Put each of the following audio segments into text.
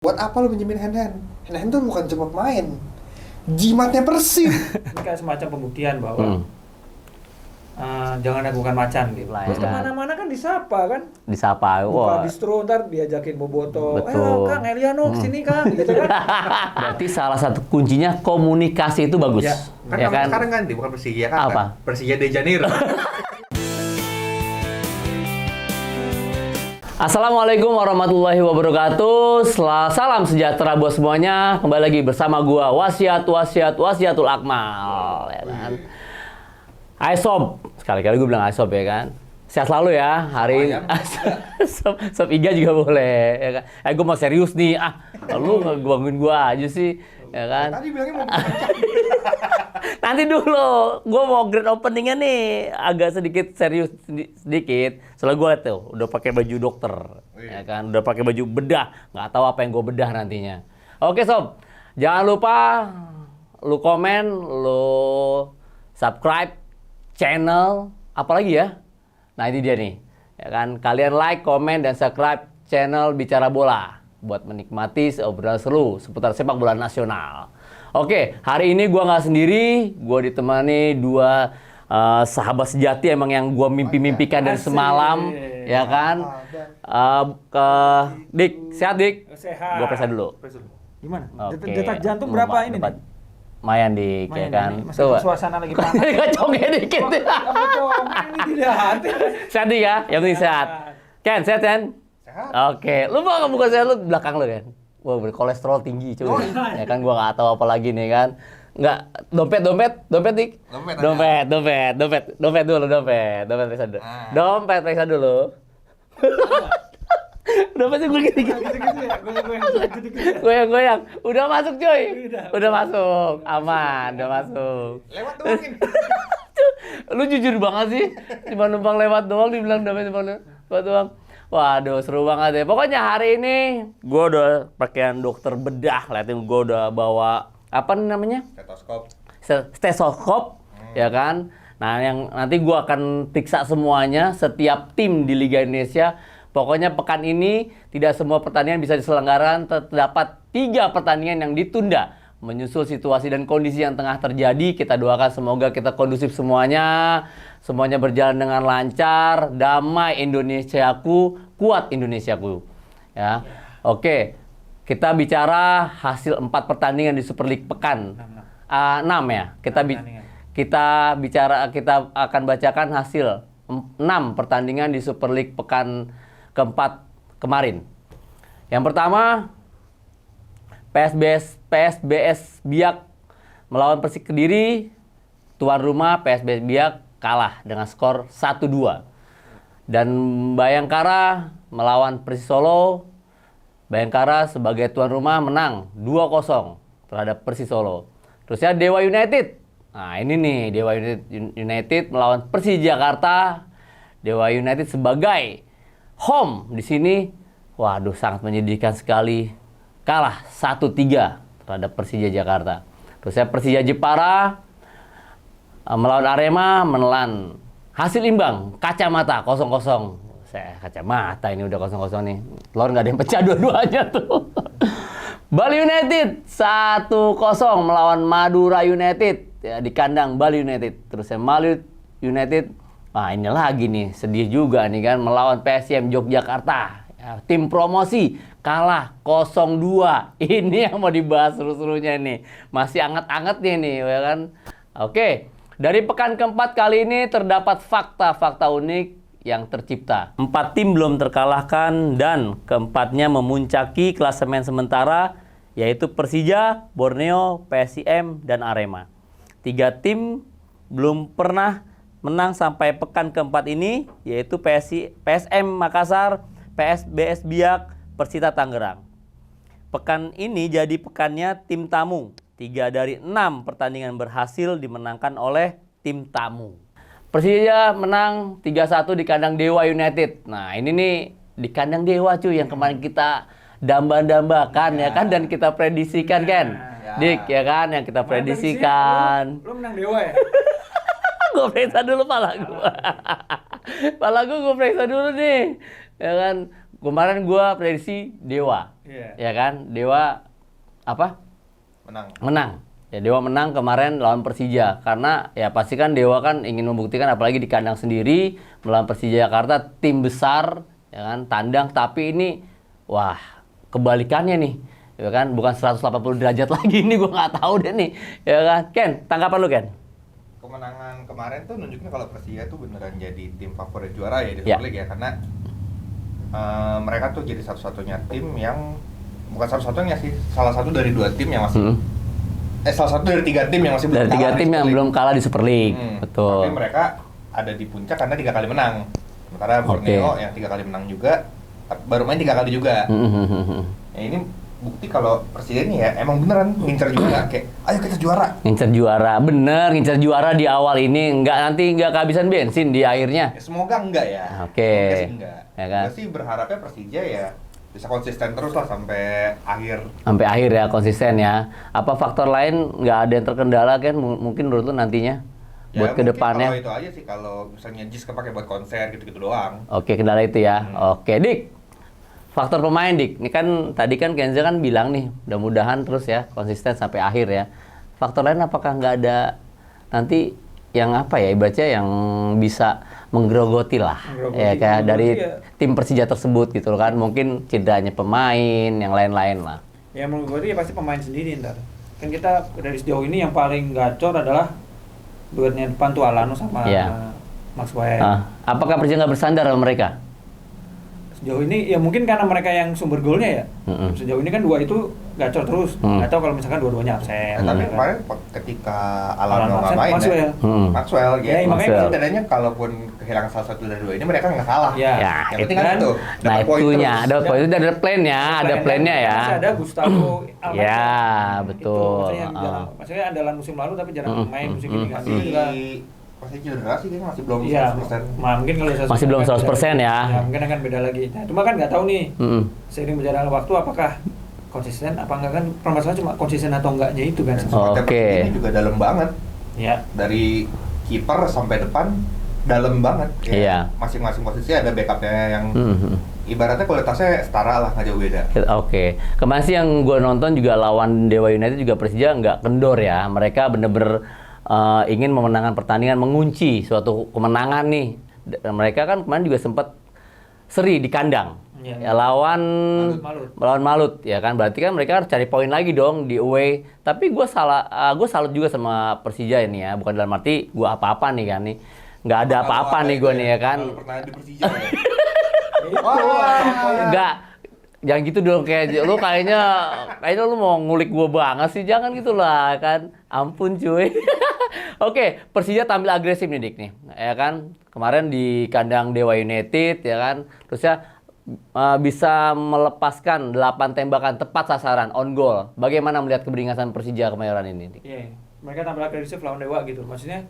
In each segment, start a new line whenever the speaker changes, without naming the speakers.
Buat apa lu pinjemin hand-hand? Hand-hand tuh bukan cuma main, jimatnya Persib.
Ini kayak semacam pembuktian bahwa jangan ragukan macan gitu.
Lah,
Terus
ya.
kemana-mana kan disapa kan.
Disapa.
Buka
Wah.
distro ntar diajakin boboto.
Betul.
Kang Eliano kesini Kang gitu kan.
Berarti salah satu kuncinya komunikasi itu bagus.
Ya, kan
Ya
namanya
kan?
sekarang ganti bukan Persija kan?
Apa?
Persija de Janeiro.
Assalamualaikum warahmatullahi wabarakatuh. Salam sejahtera buat semuanya. Kembali lagi bersama gua Wasiatul Akmal, ya kan. Hai sob, sekali-kali gue bilang hai sob ya kan. Sehat selalu ya hari ini. Sob Iga juga boleh ya kan. Gue mau serius nih. Lu ngegangguin gua aja sih ya kan.
Tadi bilangnya mau
Nanti dulu, gue mau grand openingnya nih agak sedikit serius sedikit. Soalnya gue liat tuh udah pakai baju dokter, ya kan, udah pakai baju bedah, nggak tahu apa yang gue bedah nantinya. Oke sob, jangan lupa lu komen, lu subscribe channel, apalagi ya. Nah ini dia nih, ya kan, kalian like, komen dan subscribe channel Bicara Bola buat menikmati obrolan seru seputar sepak bola nasional. Oke, hari ini gua nggak sendiri, gua ditemani dua sahabat sejati emang yang gua mimpi-mimpikan dari semalam, ya kan? Dik, sehat Dik?
Sehat.
Gua periksa dulu.
Gimana?
Oke.
Detak jantung berapa ini nih?
Lumayan Dik, ya kan?
Meskipun suasana lagi panas.
Kacongnya dikit.
Kamu congeng ini tidak hati.
Sehat Dik ya, yang penting sehat. Ken, sehat Ken?
Sehat.
Oke, lu mau bukan sehat, lu belakang lu kan? Wah, berkolesterol tinggi cuy. Ya kan gua nggak tahu apa lagi nih kan. Nggak, dompet Dik. Dompet dulu. Dompet periksa dulu. Dompet periksa dulu. Dompetnya gue gini. Goyang. Udah masuk cuy. Udah masuk. Aman, udah masuk.
lewat doang ini.
Lu jujur banget sih. Cuma numpang lewat doang dibilang dompet cuma lewat doang. Waduh, seru banget ya. Pokoknya hari ini gue udah pakaian dokter bedah. Liatin gue udah bawa apa namanya? Stetoskop, ya kan? Nah, yang nanti gue akan periksa semuanya setiap tim di Liga Indonesia. Pokoknya pekan ini tidak semua pertandingan bisa diselenggarakan. Terdapat 3 pertandingan yang ditunda. Menyusul situasi dan kondisi yang tengah terjadi, kita doakan semoga kita kondusif semuanya. Semuanya berjalan dengan lancar, damai Indonesiaku, kuat Indonesiaku. Ya. Oke, kita bicara hasil 4 pertandingan di Super League pekan. 6 ya. Kita akan bacakan hasil 6 pertandingan di Super League pekan keempat kemarin. Yang pertama, PSBS Biak melawan Persik Kediri. Tuan rumah PSBS Biak kalah dengan skor 1-2. Dan Bayangkara melawan Persis Solo. Bayangkara sebagai tuan rumah menang 2-0 terhadap Persis Solo. Terusnya Dewa United. Nah ini nih, Dewa United melawan Persija Jakarta. Dewa United sebagai home di sini. Waduh, sangat menyedihkan sekali. Kalah 1-3 terhadap Persija Jakarta. Terusnya Persija Jepara melawan Arema menelan hasil imbang kacamata 0-0. Saya kacamata ini udah 0-0 nih. Telur nggak ada yang pecah dua-duanya tuh. Bali United 1-0 melawan Madura United ya, di kandang Bali United. Terusnya Malut United, ini lagi nih sedih juga nih kan melawan PSM Yogyakarta. Ya, tim promosi kalah 0-2. Ini yang mau dibahas seru-serunya nih. Masih anget-angetnya nih ya kan. Oke. Dari pekan keempat kali ini terdapat fakta-fakta unik yang tercipta. 4 tim belum terkalahkan dan keempatnya memuncaki klasemen sementara yaitu Persija, Borneo, PSIM, dan Arema. 3 tim belum pernah menang sampai pekan keempat ini yaitu PSM Makassar, PSBS Biak, Persita Tangerang. Pekan ini jadi pekannya tim tamu. 3 dari 6 pertandingan berhasil dimenangkan oleh tim tamu. Persija menang 3-1 di kandang Dewa United. Nah ini nih di kandang Dewa cuy yang kemarin kita damba-dambakan ya kan dan kita prediksikan kan. Dik ya kan yang kita prediksikan.
Lu menang Dewa ya?
Gue periksa dulu pala gue. Pala gue periksa dulu nih. Ya kan kemarin gue prediksi Dewa.
Iya.
Ya kan? Dewa apa? Menang. Ya Dewa menang kemarin lawan Persija karena ya pasti kan Dewa kan ingin membuktikan apalagi di kandang sendiri melawan Persija Jakarta, tim besar ya kan, tandang, tapi ini wah kebalikannya nih. Ya kan, bukan 180 derajat lagi ini, gua nggak tahu deh nih. Ya kan? Ken, tanggapan lu Ken?
Kemenangan kemarin tuh nunjukin kalau Persija tuh beneran jadi tim favorit juara ya di
Ya.
Super League ya, karena mereka tuh jadi satu-satunya tim yang bukan satu-satunya sih, salah satu dari 2 tim yang masih salah satu dari 3 tim yang masih belum
Dari 3
kalah di
tim
Super
yang
League.
belum kalah di Super League. Betul.
Tapi mereka ada di puncak karena 3 kali menang. Sementara Borneo yang 3 kali menang juga, baru main 3 kali juga. Ya ini bukti kalau Persija ini ya emang beneran ngincer juara, kayak ayo kita juara.
Ngincer juara, bener ngincer juara di awal ini, nanti nggak kehabisan bensin di akhirnya.
Ya, semoga enggak ya.
Oke.
Semoga sih enggak.
Ya kan?
Gue sih berharapnya Persija ya bisa konsisten terus lah sampai akhir.
Sampai akhir ya, konsisten ya. Apa faktor lain nggak ada yang terkendala kan? Mungkin menurut lu nantinya buat
mungkin
kedepannya?
Kalau itu aja sih, kalau misalnya JIS kepake buat konser gitu-gitu doang.
Oke, kendala itu ya. Oke, Dik. Faktor pemain, Dik. Ini kan tadi kan Kenza kan bilang nih, mudah-mudahan terus ya konsisten sampai akhir ya. Faktor lain apakah nggak ada nanti yang apa ya, ibaratnya yang bisa menggerogoti lah, ya kayak dari tim Persija tersebut gitu kan, mungkin cederanya pemain, yang lain-lain lah.
Ya menurut gue ya pasti pemain sendiri ntar. Kan kita dari sejauh ini yang paling gacor adalah duetnya depan tuh Alano sama Maxwell.
Apakah Persija nggak bersandar sama mereka?
Sejauh ini ya mungkin karena mereka yang sumber golnya ya. Sejauh ini kan 2 itu gacor terus. Nggak tahu kalau misalkan dua-duanya absen.
Tapi
kan.
kemarin ketika Alano nggak main
Maxwell.
ya, Maxwell ya,
makanya
setidaknya kalaupun kehilangan salah satu dari 2 ini mereka nggak kalah.
Ya,
yang penting kan itu.
Nah itunya, ada poin itu, ada plan-nya, ada plan-nya ya.
Masih ada Gustavo Almeida.
Ya, betul.
Itu maksudnya andalan musim lalu tapi jarang main musim ini kan.
Masih cedera sih, kayaknya masih belum
Iya,
100%.
mungkin kalau
Masih belum 100% ya.
Ya, mungkin akan beda lagi. Nah, cuma kan nggak tahu nih. Seiring berjalannya waktu apakah konsisten apa enggak, kan permasalahan cuma konsisten atau enggaknya itu kan.
Oke.
Ini juga dalam banget.
Ya.
Dari kiper sampai depan dalam banget. Ya.
Iya.
Masing-masing posisi ada backupnya yang ibaratnya kualitasnya setara lah, nggak jauh beda.
Oke. Kemarin sih yang gue nonton juga lawan Dewa United juga Persija nggak kendor ya. Mereka bener-bener ingin memenangkan pertandingan, mengunci suatu kemenangan nih. Mereka kan kemarin juga sempat seri di kandang. Ya, lawan Malut ya kan, berarti kan mereka harus cari poin lagi dong di away. Tapi gue salut juga sama Persija ini ya, bukan dalam arti gue apa-apa nih kan nih, nggak ada apa-apa nih gue nih ya kan.
Kalau pernah di Persija ya.
Nggak, jangan gitu dong, kayak lu kayaknya lu mau ngulik gue banget sih, jangan gitulah kan, ampun cuy. Oke, Persija tampil agresif nih Dik nih, ya kan, kemarin di kandang Dewa United ya kan, terusnya bisa melepaskan 8 tembakan tepat sasaran on goal. Bagaimana melihat keberingasan Persija Kemayoran ini?
Iya, mereka tampil agresif lawan Dewa gitu. Maksudnya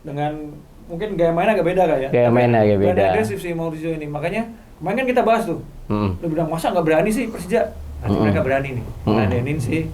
dengan mungkin gaya mainnya agak beda kali ya.
Gaya mainnya agak beda.
Berani agresif sih Mauricio ini. Makanya kemarin kan kita bahas tuh. Lu bilang masa nggak berani sih Persija? Nanti mereka berani nih. Ngadenin si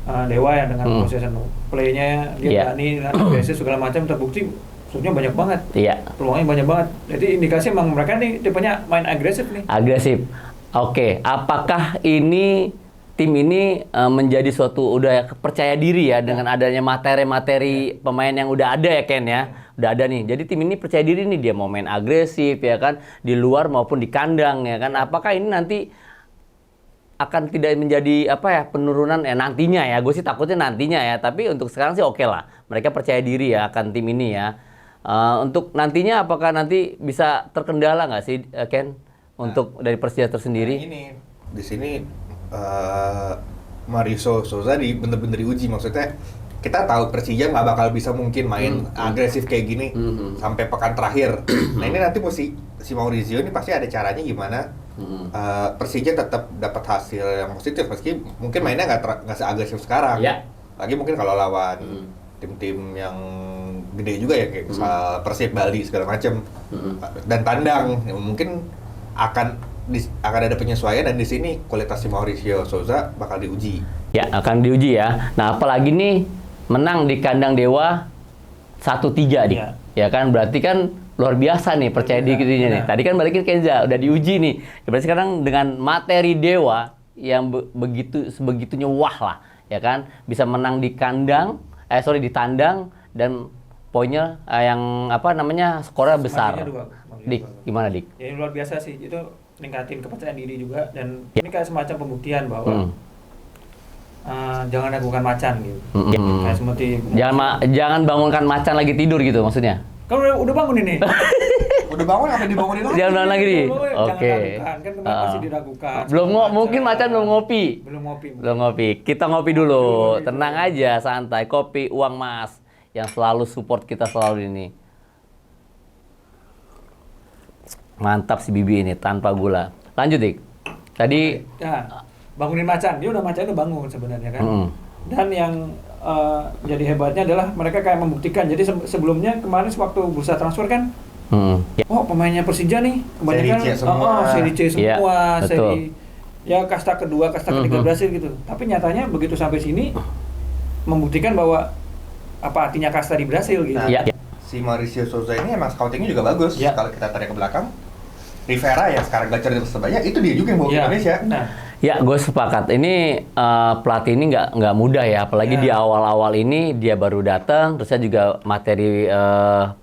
Dewa ya dengan possession play-nya dia berani, biasa segala macam, terbukti shootnya banyak banget. Iya. Peluangnya banyak banget. Jadi indikasi emang mereka nih tipenya main agresif nih.
Agresif. Oke, apakah ini tim ini menjadi suatu udah percaya diri ya dengan adanya materi-materi pemain yang udah ada ya Ken ya? Udah ada nih. Jadi tim ini percaya diri nih, dia mau main agresif ya kan, di luar maupun di kandang ya kan. Apakah ini nanti akan tidak menjadi apa ya, penurunan ya nantinya ya? Gue sih takutnya nantinya ya, tapi untuk sekarang sih oke lah. Mereka percaya diri ya akan tim ini ya. Untuk nantinya apakah nanti bisa terkendala nggak sih Ken untuk dari Persija tersendiri?
Nah, ini di sini Mauricio Souza bener-bener diuji. Maksudnya kita tahu Persija nggak bakal bisa mungkin main agresif kayak gini sampai pekan terakhir. Nah ini nanti si Mauricio ini pasti ada caranya gimana Persija tetap dapat hasil yang positif meski mungkin mainnya nggak seagresif sekarang. Lagi mungkin kalau lawan tim-tim yang gede juga ya kayak misal Persib Bali segala macam dan tandang ya, mungkin akan ada penyesuaian, dan di sini kualitas si Mauricio Souza bakal diuji.
Ya, akan diuji ya. Nah, apalagi nih menang di kandang Dewa 1-3 nih. Ya kan, berarti kan luar biasa nih percaya dirinya nih. Tadi kan balikin Kenza udah diuji nih. Ya, berarti sekarang dengan materi Dewa yang sebegitunya wah lah, ya kan? Bisa menang di kandang, di tandang dan poinnya yang skornya besar. Dik, gimana Dik?
Ya ini luar biasa sih, itu ningkatin kepercayaan diri juga dan ini kayak semacam pembuktian bahwa jangan ragukan macan gitu. Kayak seperti
jangan bangunkan macan lagi tidur gitu maksudnya.
Kan udah bangun ini.
Udah bangun apa dibangunin lagi?
Jangan bangun lagi nih.
Jangan
Oke.
ragukan, kan kemarin pasti diragukan.
Mungkin macan belum ngopi.
Belum ngopi.
Kita ngopi dulu. Tenang aja, santai. Kopi Uang Mas yang selalu support kita selalu ini. Mantap si Bibi ini tanpa gula. Lanjut Dik. Tadi
Ya, bangunin macan. Dia macan udah bangun sebenarnya kan. Dan yang jadi hebatnya adalah mereka kayak membuktikan. Jadi sebelumnya kemarin waktu bursa transfer kan, oh pemainnya Persija nih kebanyakan
Seri C semua.
Seri C semua,
Iya, betul.
seri ya kasta kedua, kasta ketiga berhasil gitu. Tapi nyatanya begitu sampai sini membuktikan bahwa apa artinya kasta di Brasil gitu.
Nah,
Iya.
si Mauricio Souza ini emang scoutingnya juga bagus.
Ya.
Kalau kita tarik ke belakang, Rivera yang sekarang gacor di Persebaya itu dia juga yang bawa ke Indonesia.
Nah,
Ya, gue sepakat. Ini pelatih ini nggak mudah ya, apalagi di awal-awal ini dia baru datang, terusnya juga materi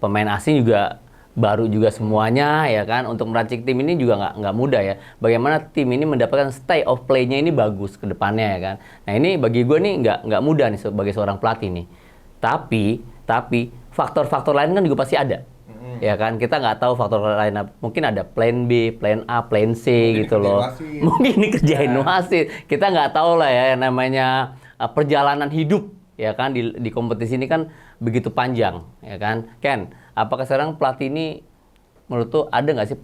pemain asing juga baru juga semuanya ya kan. Untuk meracik tim ini juga nggak mudah ya. Bagaimana tim ini mendapatkan stay of play-nya ini bagus ke depannya ya kan. Nah ini bagi gue nih nggak mudah nih sebagai seorang pelatih nih. Tapi faktor-faktor lain kan juga pasti ada. Ya kan, kita nggak tahu faktor lain, mungkin ada plan B, plan A, plan C
Mungkin
gitu loh.
wasit.
Mungkin dikerjain wasit. Kita nggak tahu lah ya yang namanya perjalanan hidup ya kan di kompetisi ini kan begitu panjang ya kan. Ken, apakah sekarang pelatih ini menurut tuh ada nggak sih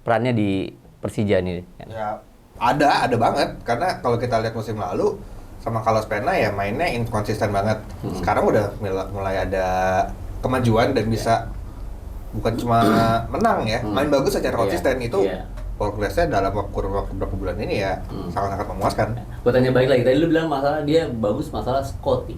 perannya di Persija ini?
Ya, ada banget. Karena kalau kita lihat musim lalu sama Carlos Pena ya mainnya inkonsisten banget. Sekarang udah mulai ada kemajuan dan bisa bukan cuma menang ya, main bagus secara konsisten itu progresnya dalam kurun waktu berapa bulan ini ya sangat-sangat memuaskan.
Gue tanya balik lagi, tadi lu bilang masalah dia bagus masalah scouting.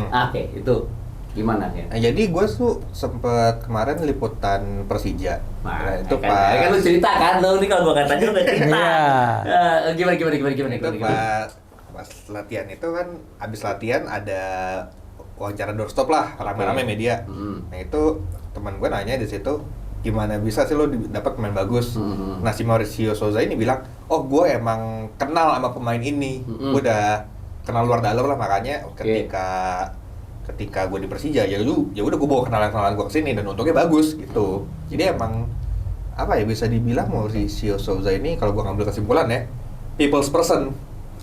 Oke, itu gimana ya?
Nah, jadi gue tuh sempet kemarin liputan Persija. Nah, itu
kan lu cerita kan, lu nih kalau gue katanya udah cerita.
Iya.
Gimana?
Pas latihan itu kan abis latihan ada wawancara doorstop lah, rame-rame media. Nah itu teman gue nanya di situ, gimana bisa sih lo dapat pemain bagus? Nah si Mauricio Souza ini bilang, oh gue emang kenal sama pemain ini, gue udah kenal luar dalam lah, makanya ketika gue di Persija ya udah gue bawa kenalan gue kesini dan untungnya bagus gitu. Jadi emang apa ya bisa dibilang Mauricio Souza ini kalau gue ngambil kesimpulan ya people's person.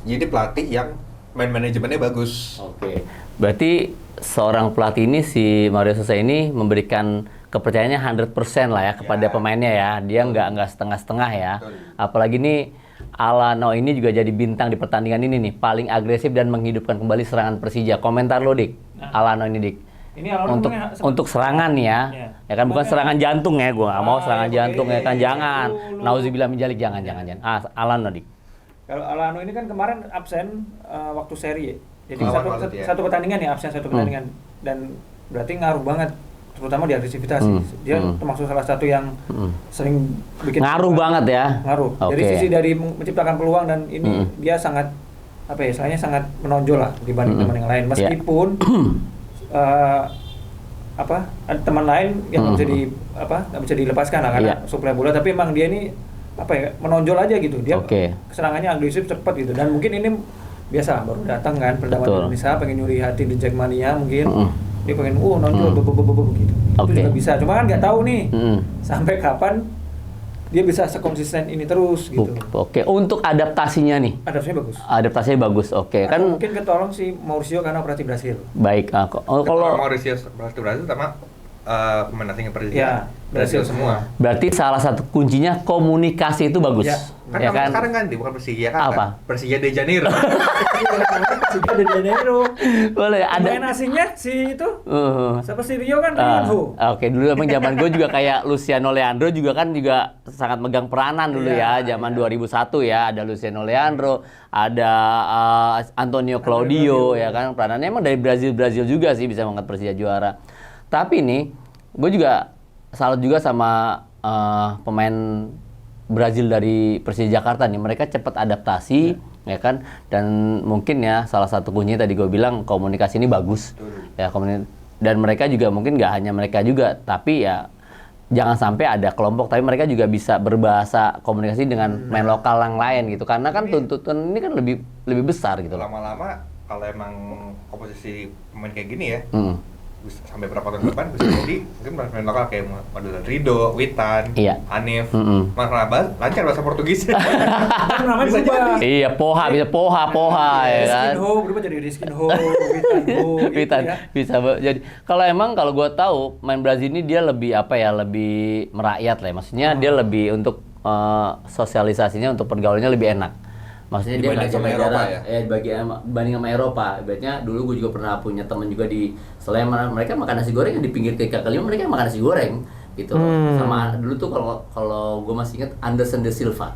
Jadi pelatih yang main manajemennya bagus.
Oke. Berarti seorang pelatih ini si Mauricio Souza ini memberikan kepercayaannya 100% lah ya kepada pemainnya ya. Dia nggak setengah-setengah ya.
Betul.
Apalagi nih Alano ini juga jadi bintang di pertandingan ini nih, paling agresif dan menghidupkan kembali serangan Persija. Komentar lo Dik, Alano ini Dik.
ini Alano
Untuk serangan nih ya. Ya kan bukan serangan jantung ya, gua nggak mau serangan jantung ya kan, jangan. Nauzubillah min dzalik, jangan. Alano Dik.
Kalau Alano ini kan kemarin absen waktu seri ya. Jadi
Ya.
satu pertandingan ya, absen satu pertandingan dan berarti ngaruh banget terutama di agresivitas. Dia termasuk salah satu yang sering bikin
Ngaruh banget ya.
Ngaruh. Dari sisi dari menciptakan peluang dan ini dia sangat istilahnya sangat menonjol lah dibanding teman yang lain. Meskipun ada teman lain yang nggak bisa dilepaskan lah karena suplai bola, tapi emang dia ini menonjol aja gitu. Dia keserangannya agresif cepat gitu dan mungkin ini biasa baru datang kan pertama Indonesia pengen nyuri hati di Jackmania mungkin dia pengen nonjol gitu. Itu juga bisa, cuma kan nggak tahu nih sampai kapan dia bisa sekonsisten ini terus gitu.
Oke, untuk adaptasinya nih. Adaptasinya bagus. Oke, kan
mungkin ketolong si Mauricio karena pelatih Brasil.
Baik, kalau
Mauricio pelatih Brasil sama pemain asing Persija.
Ya, Brasil semua.
Berarti salah satu kuncinya komunikasi itu bagus.
Ya kan sekarang ganti bukan Persija kan?
Apa?
Persija de Janeiro.
Persija de Janeiro.
Boleh ada.
Pemain asingnya si itu. Siapa si Rio kan
Oke, dulu emang zaman gue juga kayak Luciano Leandro juga kan juga sangat megang peranan dulu ya, zaman 2001 ya, ada Luciano Leandro, ada Antonio Claudio ya kan, peranannya emang dari Brazil juga sih bisa mengangkat Persija juara. Tapi nih, gue juga salut juga sama pemain Brazil dari Persija Jakarta nih. Mereka cepat adaptasi, ya kan? Dan mungkin ya salah satu kuncinya tadi gue bilang komunikasi ini bagus. Ya, dan mereka juga mungkin nggak hanya mereka juga, tapi ya jangan sampai ada kelompok tapi mereka juga bisa berbahasa komunikasi dengan main lokal yang lain gitu. Karena kan tuntutan ini kan lebih besar gitu loh.
Lama-lama kalau emang komposisi pemain kayak gini ya, sampai berapa tahun depan bisa jadi mungkin pemain lokal kayak Madulan Rido, Witan, Hanif, malah lancar bahasa Portugis.
Kan namanya
Bisa
berubah.
jadi.
Iya, poha bisa poha ya kan.
Riskinho berubah jadi Riskinho, Witanho, gitu
Witan
ya.
bisa jadi kalau gue tahu main Brazil ini dia lebih lebih merakyat lah ya. Maksudnya dia lebih untuk sosialisasinya untuk pergaulannya lebih enak. Maksudnya dia nggak sama
Eropa
jarak dibanding sama Eropa. Ibaratnya dulu gue juga pernah punya teman juga di Sleman, mereka makan nasi goreng di pinggir TK5 mereka makan nasi goreng gitu. Sama dulu tuh kalau gue masih ingat Anderson de Silva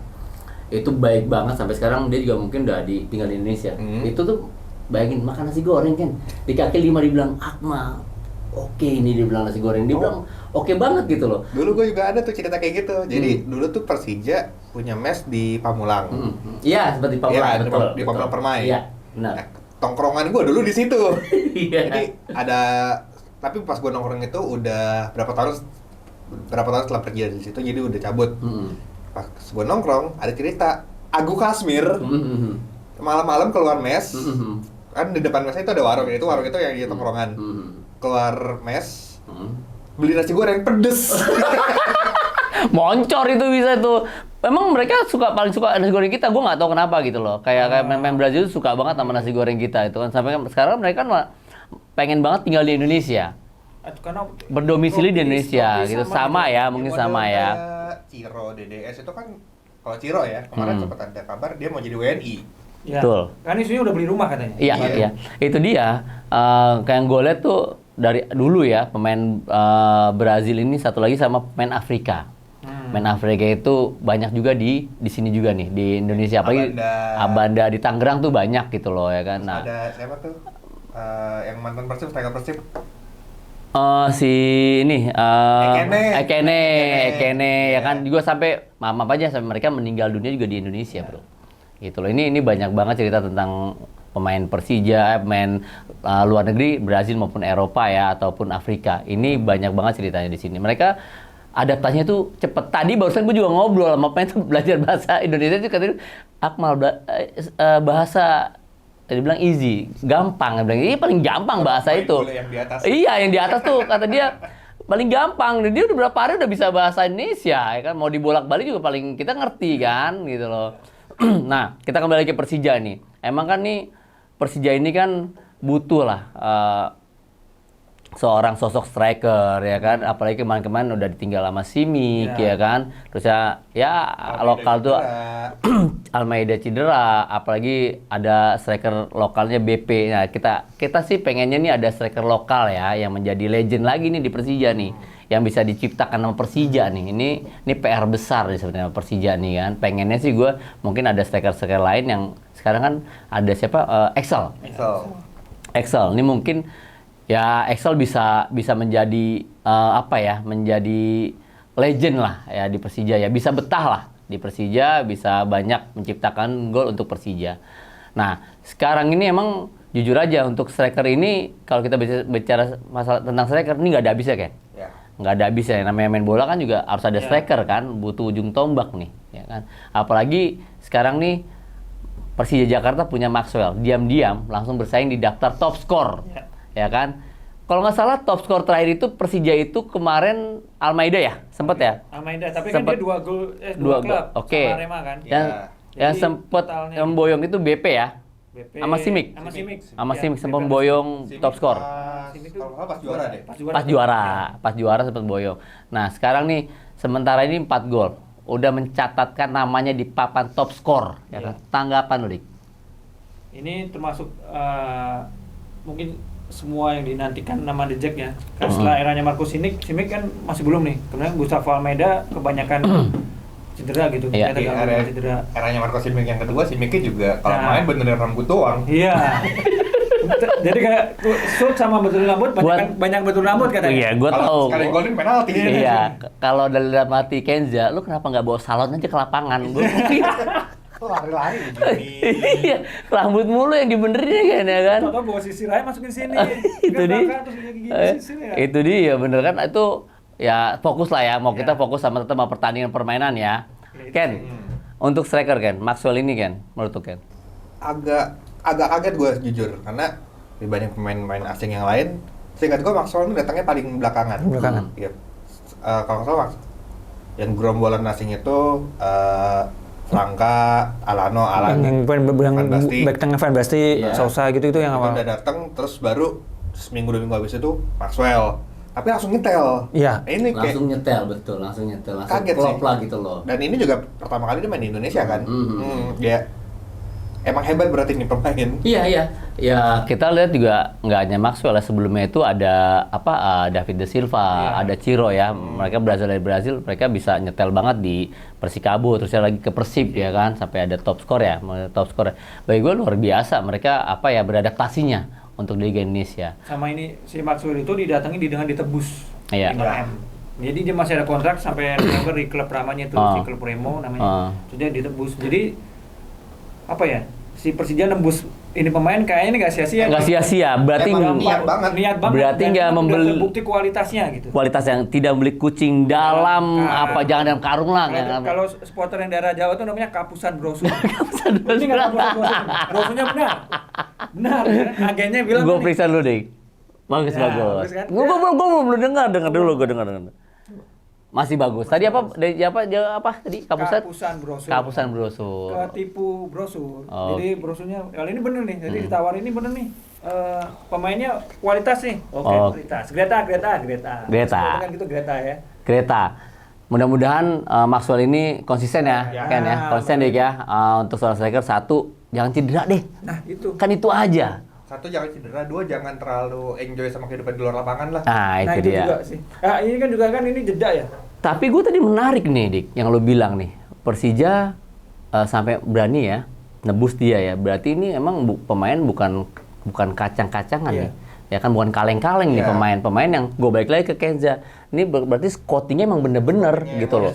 itu baik banget sampai sekarang dia juga mungkin udah tinggal di Indonesia. Itu tuh bayangin makan nasi goreng kan di kaki 5 dibilang Akmal. Oke, ini dia bilang nasi goreng, dia bilang oke banget gitu loh.
Dulu gue juga ada tuh cerita kayak gitu. Jadi dulu tuh Persija punya mes di Pamulang.
Iya, seperti Pamulang,
Iya,
betul.
di Pamulang Permai.
Iya, benar.
Nah, tongkrongan gue dulu di situ.
Iya.
Jadi tapi pas gue nongkrong itu udah berapa tahun setelah pergi dari situ, jadi udah cabut. Pas gue nongkrong ada cerita Agu Kasmir malam-malam keluar mes. Kan di depan mesnya itu ada warung itu yang di tongkrongan. Keluar mes, beli nasi goreng pedes.
Moncor itu bisa tuh. Memang mereka paling suka nasi goreng kita. Gue nggak tahu kenapa gitu loh. Kayak main Brazil suka banget sama nasi goreng kita itu kan. Sampai sekarang mereka kan pengen banget tinggal di Indonesia.
Karena
Berdomisili di Indonesia gitu. Sama ya, mungkin sama ya.
Ciro DDS itu kan kalau Ciro ya kemarin sempat ada kabar dia mau jadi WNI.
ya,
Betul.
kan isunya udah beli rumah katanya.
Iya. Itu dia. Kayak yang gue lihat tuh dari dulu ya pemain Brazil ini satu lagi sama pemain Afrika. Pemain Afrika itu banyak juga di sini juga nih di Indonesia. Apalagi Abanda di Tangerang tuh banyak gitu loh ya kan. Nah,
ada siapa tuh yang mantan Persib, striker Persib?
Si ini Ekene ya kan juga sampai maaf aja sampai mereka meninggal dunia juga di Indonesia, Bro. Gitu loh. Ini banyak banget cerita tentang pemain Persija, pemain luar negeri, Brazil maupun Eropa ya ataupun Afrika. Ini banyak banget ceritanya di sini. Mereka adaptasinya tuh cepet. Tadi barusan gue juga ngobrol sama pemain tuh belajar bahasa Indonesia itu katanya Akmal bahasa dia bilang easy, gampang. Dia bilang ini paling gampang bahasa itu.
Yang di atas.
Iya, yang di atas tuh kata dia paling gampang. Dia udah berapa hari udah bisa bahasa Indonesia, ya kan? Mau dibolak-balik juga paling kita ngerti kan, gitu loh. Nah, kita kembali ke Persija nih. Emang kan nih Persija ini kan butuh lah seorang sosok striker ya kan, apalagi kemarin-kemarin udah ditinggal sama Simic ya kan, terus ya lokal tuh Almeida cedera, apalagi ada striker lokalnya BP. Nah kita sih pengennya nih ada striker lokal ya yang menjadi legend lagi nih di Persija nih, yang bisa diciptakan sama Persija nih. Ini PR besar nih sebenarnya Persija nih kan. Pengennya sih gue mungkin ada striker-striker lain yang sekarang kan ada siapa Excel. Ini mungkin ya Excel bisa menjadi menjadi legend lah ya di Persija ya, bisa betah lah di Persija, bisa banyak menciptakan gol untuk Persija. Nah sekarang ini emang jujur aja untuk striker ini kalau kita bicara masalah tentang striker ini nggak ada habisnya kan? Nggak ada habisnya. Namanya main bola kan juga harus ada striker kan, butuh ujung tombak nih, ya kan? Apalagi sekarang nih Persija Jakarta punya Maxwell, diam-diam langsung bersaing di daftar top skor. Ya kan? Kalau nggak salah top skor terakhir itu Persija itu kemarin Almeida ya, sempet ya?
Almeida, tapi kan dia 2 gol, 2 klub
Oke.
sama Arema kan.
Yang sempet memboyong itu BP ya? Sama Simic. Sama Simic sempat memboyong top skor.
Pas juara deh.
Pas juara sempat boyong. Nah, sekarang nih sementara ini 4 gol. Udah mencatatkan namanya di papan top skor. Ya kan? Tanggapan lu, Dik?
Ini termasuk mungkin semua yang dinantikan nama The Jack ya. Karena setelah eranya Marcus Simic kan masih belum nih. Kemudian Gustavo Almeida kebanyakan cedera gitu.
Eranya Marcos Simic yang kedua, Simicnya juga kalau main beneran rambut doang.
Iya. Jadi kayak shoot sama betul rambut, banyak betul rambut katanya.
Iya, gue tahu.
Sekali golin penalti.
Iya, kalau dari dalam hati Kenza, lu kenapa nggak bawa salon aja ke lapangan?
Lari-lari
Iya, rambut mulu yang dibenerin kan ya kan?
Atau bawa sisir aja masukin sini.
Itu dia. Itu dia bener kan? Itu ya fokus lah ya. Mau kita fokus sama tetap sama pertandingan permainan ya. Ken, untuk striker Ken, Maxwell ini Ken, menurut lu Ken?
agak kaget gue jujur karena dibanding pemain-pemain asing yang lain, seingat gue Maxwell ini datangnya paling belakangan. Iya. Kalau nggak salah yang gerombolan asing itu Franka, Alano, Alan, Van Basten,
back tengah Van Basten,
Iya.
Sousa gitu itu yang
itu
awal.
udah datang terus baru seminggu 2 minggu habis itu Maxwell. Tapi langsung nyetel.
Iya.
Ini kayak
Langsung nyetel, betul. Langsung
Kaget
klop
sih.
lah gitu loh.
dan ini juga pertama kali dia main di Indonesia kan. Dia emang hebat berarti nih pemain.
Iya. Ya kita lihat juga nggak hanya Maxwell ya, sebelumnya itu ada David De Silva, ada Ciro ya. Mereka berasal dari Brazil, mereka bisa nyetel banget di Persikabo, terus lagi ke Persib ya kan, sampai ada top skor ya. Bagi gue luar biasa mereka beradaptasinya untuk Liga Indonesia.
Sama ini si Maxwell itu didatangi dengan ditebus.
Iya.
5 M. Jadi dia masih ada kontrak sampai November di klub ramanya itu, si klub Remo namanya. Terus dia ditebus. Jadi apa ya? Si Persija nembus ini pemain kayaknya ini nggak sia-sia.
Nggak sia-sia, berarti
Emang niat banget.
Berarti
Dan
nggak
udah
membeli-
terbukti kualitasnya gitu.
kualitas yang tidak beli kucing dalam jangan dalam karung lah.
Kalau supporter yang daerah Jawa itu namanya kapusan brosur.
Kapusan
Ini nggak kapusan brosur. Brosurnya benar. Benar ya. Agennya bilang
Gue
tadi.
periksa dulu deh. Bagus.
Ya, bagus kan?
Gue belum dengar dulu gue dengar. Masih bagus. Tadi apa tadi?
Kapusan brosur.
Kapusan brosur.
Ketipu brosur.
Oh.
Jadi brosurnya kali ini bener nih. Jadi ditawarin ini bener nih. Pemainnya kualitas nih. Oke, kualitas. Greta. Kan gitu Greta ya.
Greta. Mudah-mudahan Maxwell ini konsisten ya, Ken ya. Konsisten deh ya. Untuk seorang striker, 1 jangan cedera deh.
Nah, itu.
Kan itu aja.
1 jangan cedera, 2 jangan terlalu enjoy sama kehidupan di luar lapangan lah.
Nah,
Nah,
itu
itu
dia.
juga sih. Ini kan juga kan ini jeda ya.
Tapi gue tadi menarik nih, Dik, yang lo bilang nih. Persija sampai berani ya, nebus dia ya. Berarti ini emang pemain bukan kacang-kacangan nih. Ya kan bukan kaleng-kaleng nih pemain yang gue balik lagi ke Kenza. Ini berarti scoutingnya emang bener-bener gitu loh.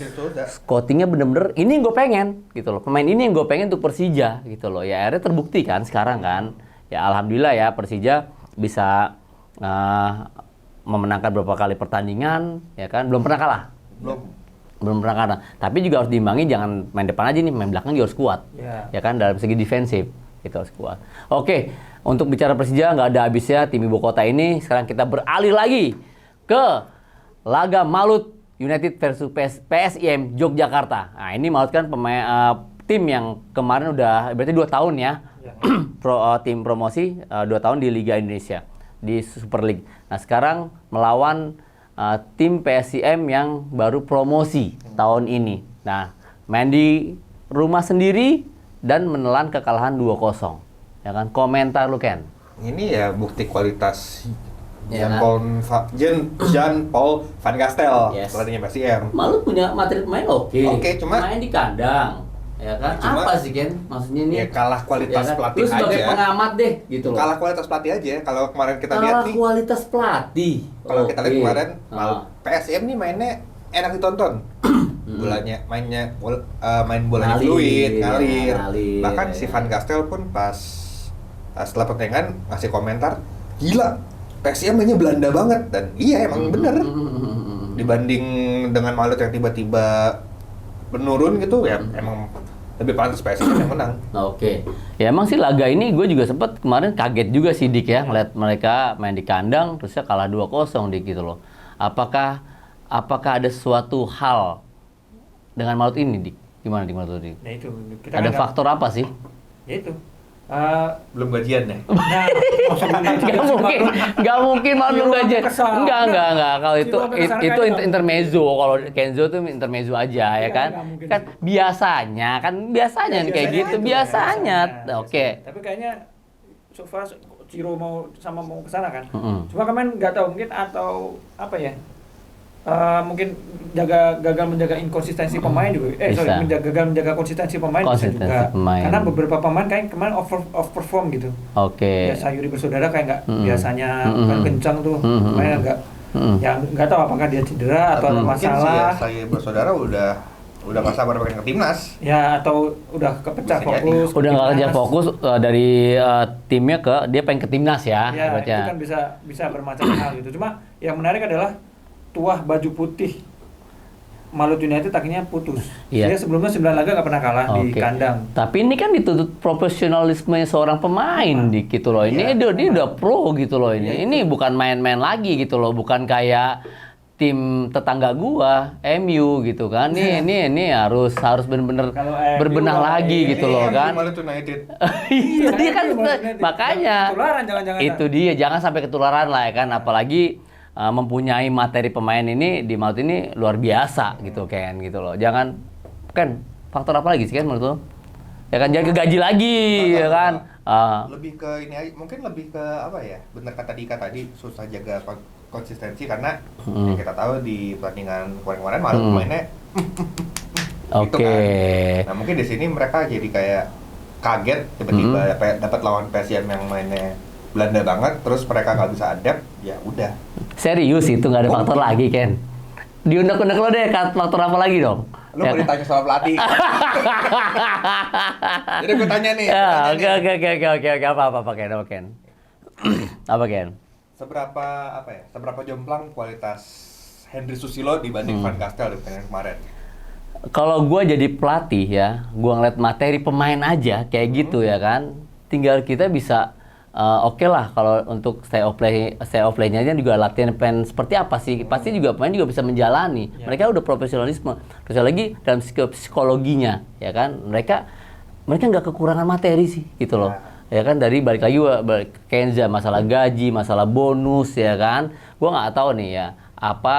Scoutingnya bener-bener, ini yang gue pengen gitu loh. Pemain ini yang gue pengen untuk Persija gitu loh. Ya akhirnya terbukti kan sekarang kan. Ya alhamdulillah ya Persija bisa memenangkan beberapa kali pertandingan, ya kan. Belum pernah kalah. Belum pernah kalah. Tapi juga harus diimbangi, jangan main depan aja nih, main belakang juga harus kuat. Ya kan, dalam segi defensif itu harus kuat. Oke, untuk bicara Persija nggak ada habisnya tim ibu kota ini. Sekarang kita beralih lagi ke laga Malut United versus PSIM Yogyakarta. Nah, ini Malut kan tim yang kemarin udah berarti 2 tahun ya. Tim promosi 2 tahun di Liga Indonesia di Super League. Nah, sekarang melawan tim PSIM yang baru promosi tahun ini. Nah, main di rumah sendiri dan menelan kekalahan 2-0. Ya kan? Komentar lu, Ken.
Ini ya bukti kualitas
Ya,
Jean-Paul Van Gastel
Yes.
pelatihnya PSIM.
Malut punya materi pemain oke.
Cuma
main di kandang. Ya kan?
Cuma-
Apa sih, Ken? Maksudnya ini
Ya kalah kualitas pelatih
Lu sebagai
aja.
pengamat deh gitu loh.
Kalah kualitas pelatih aja. Kalau kemarin kita lihat
Kalah
nih,
kualitas pelatih.
kalau kita lihat
Oke.
kemarin
Ah.
PSIM nih mainnya enak ditonton. Main bolanya
Ngalir,
fluid,
ya,
ngalir.
ngalir.
Bahkan si Van Gastel pun pas setelah pertandingan ngasih komentar, gila, PSIM mainnya Belanda banget. Dan iya emang bener. Dibanding dengan Malut yang tiba-tiba menurun gitu, ya emang lebih pantas PSIM yang menang.
Oke. Ya emang sih laga ini gue juga sempet kemarin kaget juga sih Dik ya ngeliat mereka main di kandang terusnya kalah 2-0 Dik gitu loh. Apakah ada suatu hal dengan Malut ini Dik? Gimana Dik Malut Dik?
Nah, itu. Kita
Ada
kan
faktor apa sih?
Ya itu.
Belum gajian ya?
Nah,
Gak mungkin Malut
Ciro
nggak jadi.
kesal.
Enggak. Kalau
Ciro kesal
itu
kayaknya.
intermezzo. Kalau Kenzo tuh intermezzo aja ya kan.
nggak mungkin.
Kan biasanya nih kayak gitu. Biasanya. Oke.
Tapi kayaknya so far Ciro mau kesana kan.
Mm-mm.
Cuma kemarin nggak tahu mungkin atau apa ya. mungkin gagal menjaga inkonsistensi pemain juga.
Bisa.
Gagal menjaga konsistensi pemain bisa
Konsistensi
juga.
pemain.
Karena beberapa pemain kayak kemarin off perform gitu.
Oke.
Ya Sayuri bersaudara kayak nggak biasanya
Mm-mm.
kan kencang tuh.
Mm-mm.
Pemainnya nggak.
Mm-mm.
Ya nggak tahu apakah dia cedera atau ada
Mungkin sih ya,
masalah.
saya bersaudara udah nggak sabar pengen ke timnas.
Ya atau udah kepecah
Bisa jadi.
fokus.
Udah nggak kerja
timnas.
fokus dari timnya ke dia pengen ke timnas ya.
Ya
ibaratnya.
itu kan bisa bermacam hal gitu. Cuma yang menarik adalah tuah baju putih Malut United akhirnya putus.
Iya.
Dia sebelumnya 9 laga nggak pernah kalah di
Oke.
kandang.
Tapi ini kan dituntut profesionalisme seorang pemain di gitu loh. Ini
Iya.
dia udah pro gitu loh ini.
Iya,
Ini bukan main-main lagi gitu loh, bukan kayak tim tetangga gua, MU gitu kan. Ini harus benar-benar
Kalau MU
berbenah
lah,
lagi
ini
gitu loh kan.
Malut United.
Itu dia kan
MU Malut United.
makanya
Ketularan jangan-jangan.
itu dia jangan sampai ketularan lah ya kan, apalagi mempunyai materi pemain ini di Malut ini luar biasa gitu Ken gitu loh. Jangan Ken, faktor apa lagi sih Ken menurut lo? Ya kan jangan kegaji lagi ya kan.
Lebih ke ini aja, mungkin lebih ke apa ya? Bener kata Dika tadi, susah jaga konsistensi karena yang kita tahu di pertandingan kemarin Malut mainnya
Oke.
gitu kan. Nah mungkin di sini mereka jadi kayak kaget tiba-tiba dapat lawan PSM yang mainnya Belanda banget, terus mereka nggak bisa adapt, ya udah.
Serius itu nggak ada faktor lagi Ken. Diundang-undang lo deh faktor apa lagi dong?
Lu
Ya
mau
kan?
ditanya soal pelatih. Jadi gue tanya nih.
Ya,
gue tanya nih.
oke apa Ken? Apa Ken? Apa Ken?
Seberapa jomplang kualitas Henry Susilo dibanding Van Gastel di pertandingan kemarin?
Kalau gue jadi pelatih ya, gue ngeliat materi pemain aja kayak gitu ya kan, tinggal kita bisa oke lah kalau untuk stay off play-nya aja juga latihan plan seperti apa sih, pasti juga pemain juga bisa menjalani. Mereka udah profesionalisme, terus lagi dalam psikologinya ya kan, mereka nggak kekurangan materi sih gitu loh. Ya kan dari balik lagi Kenza masalah gaji, masalah bonus ya kan, gue nggak tahu nih ya apa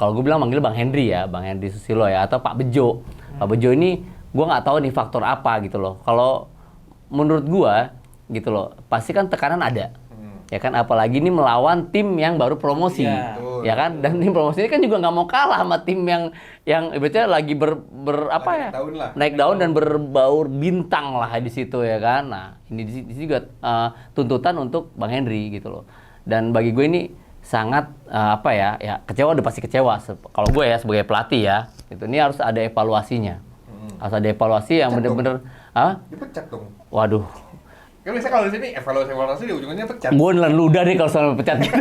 kalau gue bilang manggil Bang Henry ya, Bang Henry Susilo ya, atau Pak Bejo. Pak Bejo ini gue nggak tahu nih faktor apa gitu loh. Kalau menurut gue gitu loh, pasti kan tekanan ada. Ya kan, apalagi ini melawan tim yang baru promosi.
Iya,
Ya kan, dan tim promosi ini kan juga nggak mau kalah sama tim yang ibaratnya lagi apa ya?
Naik daun lah.
Naik daun dan berbaur bintang lah di situ ya kan. Nah, ini di sini juga tuntutan untuk Bang Henry gitu loh. Dan bagi gue ini sangat apa ya kecewa, udah pasti kecewa. Kalau gue ya sebagai pelatih ya, itu ini harus ada evaluasinya. Harus ada evaluasi yang bener-bener,
Dipecat dong.
waduh,
Kan biasanya kalau di sini evaluasi di ujungnya pecat.
gue nelan ludah nih kalau soal pecat gitu.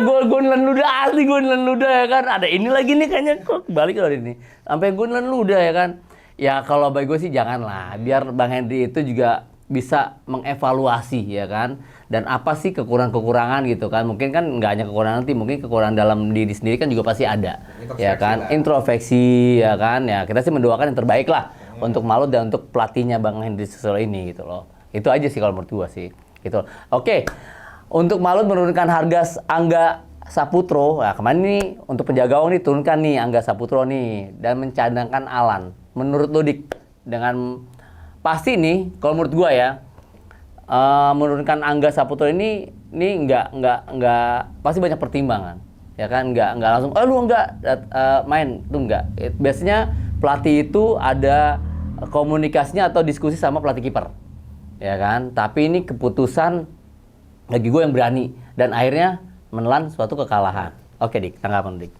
gue nelan ludah asli, gue nelan ludah ya kan. Ada ini lagi nih kayaknya kok balik loh ini. Sampai gue nelan ludah ya kan. Ya kalau bagi gue sih janganlah. Biar Bang Henry itu juga bisa mengevaluasi ya kan. Dan apa sih kekurangan-kekurangan gitu kan. Mungkin kan nggak hanya kekurangan tim, mungkin kekurangan dalam diri sendiri kan juga pasti ada. Ya kan.
Introspeksi lah.
Introspeksi ya kan. Ya kita sih mendoakan yang terbaik lah untuk Malut dan untuk pelatihnya Bang Henry Susilo ini gitu loh. Itu aja sih kalau menurut gua sih. Gitu. Oke. Untuk Malut menurunkan harga Angga Saputro. Nah, kemarin nih untuk penjaga gawang nih turunkan nih Angga Saputro nih dan mencadangkan Alan. Menurut lo Dik, dengan pasti nih kalau menurut gua ya menurunkan Angga Saputro ini nggak pasti banyak pertimbangan. Ya kan, nggak langsung lu enggak main tuh enggak. Biasanya pelatih itu ada komunikasinya atau diskusi sama pelatih kiper, ya kan. Tapi ini keputusan bagi gue yang berani dan akhirnya menelan suatu kekalahan. Oke Dik, tanggapan Dik.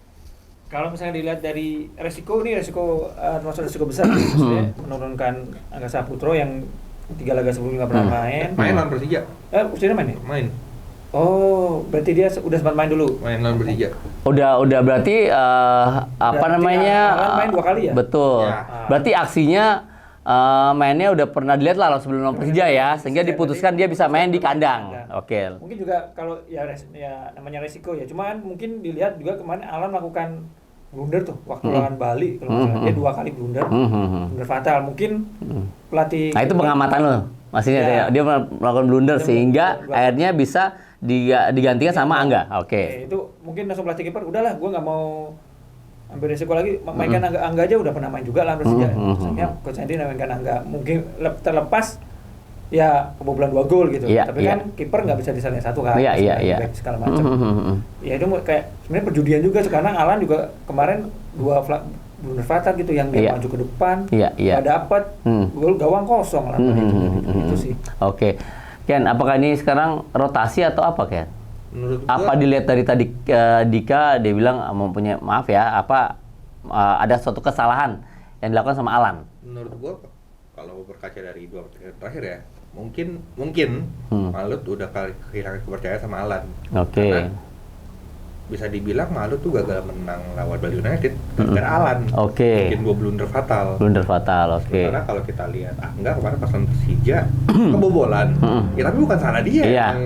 Kalau misalnya dilihat dari resiko termasuk resiko besar, maksudnya menurunkan Angga Saputro yang 3 laga sebelumnya nggak pernah main.
Main lawan Persija.
Udah main ya?
Main.
Oh, berarti dia udah sempat main dulu.
Main lawan Persija.
Udah berarti apa
Berarti
namanya?
Alan main 2 kali ya?
Betul.
Ya.
Berarti aksinya mainnya udah pernah dilihat lah sebelum lawan Persija ya, sehingga diputuskan dia bisa main di kandang. Oke.
Mungkin juga kalau ya namanya resiko ya. Cuman mungkin dilihat juga kemarin Alan melakukan blunder tuh waktu lawan Bali kalau nggak salah. Dia 2 kali blunder. Blunder fatal. Mungkin pelatih.
Nah itu pengamatan lo, maksudnya
Ya.
dia melakukan blunder sehingga akhirnya bisa digantikan sama Angga. Oke.
Itu mungkin langsung pelatih kiper, udahlah gue nggak mau ambil resiko lagi, mainkan Angga aja udah pernah main juga lah Persija. Maksudnya Coach Henry mainkan Angga, mungkin terlepas ya kebobolan 2 gol gitu.
Iya,
Tapi
iya.
kan kiper nggak bisa disalahin satu kan.
Iya, iya, iya.
Back segala macam. Ya itu kayak sebenarnya perjudian juga sekarang. Alan juga kemarin 2 blunder fatal gitu yang dia
Iya.
maju ke depan,
Iya, iya.
nggak dapat gol gawang kosong lah. Itu sih.
Oke. Ken, apakah ini sekarang rotasi atau apa, Ken?
Menurut gua,
Apa dilihat dari tadi Dika dia bilang mempunyai maaf ya, ada suatu kesalahan yang dilakukan sama Alan.
menurut gua kalau berkaca dari 2 pertandingan terakhir ya, mungkin Malut udah kehilangan kepercayaan sama Alan.
Oke.
Karena bisa dibilang Malut tuh gagal menang lawan Bali United gara-gara Alan.
Oke.
Bikin 2 blunder fatal.
Blunder fatal, oke.
Karena kalau kita lihat Angga kemarin pas lawan Persija kebobolan. Ya tapi bukan salah dia.
Iya.
Yang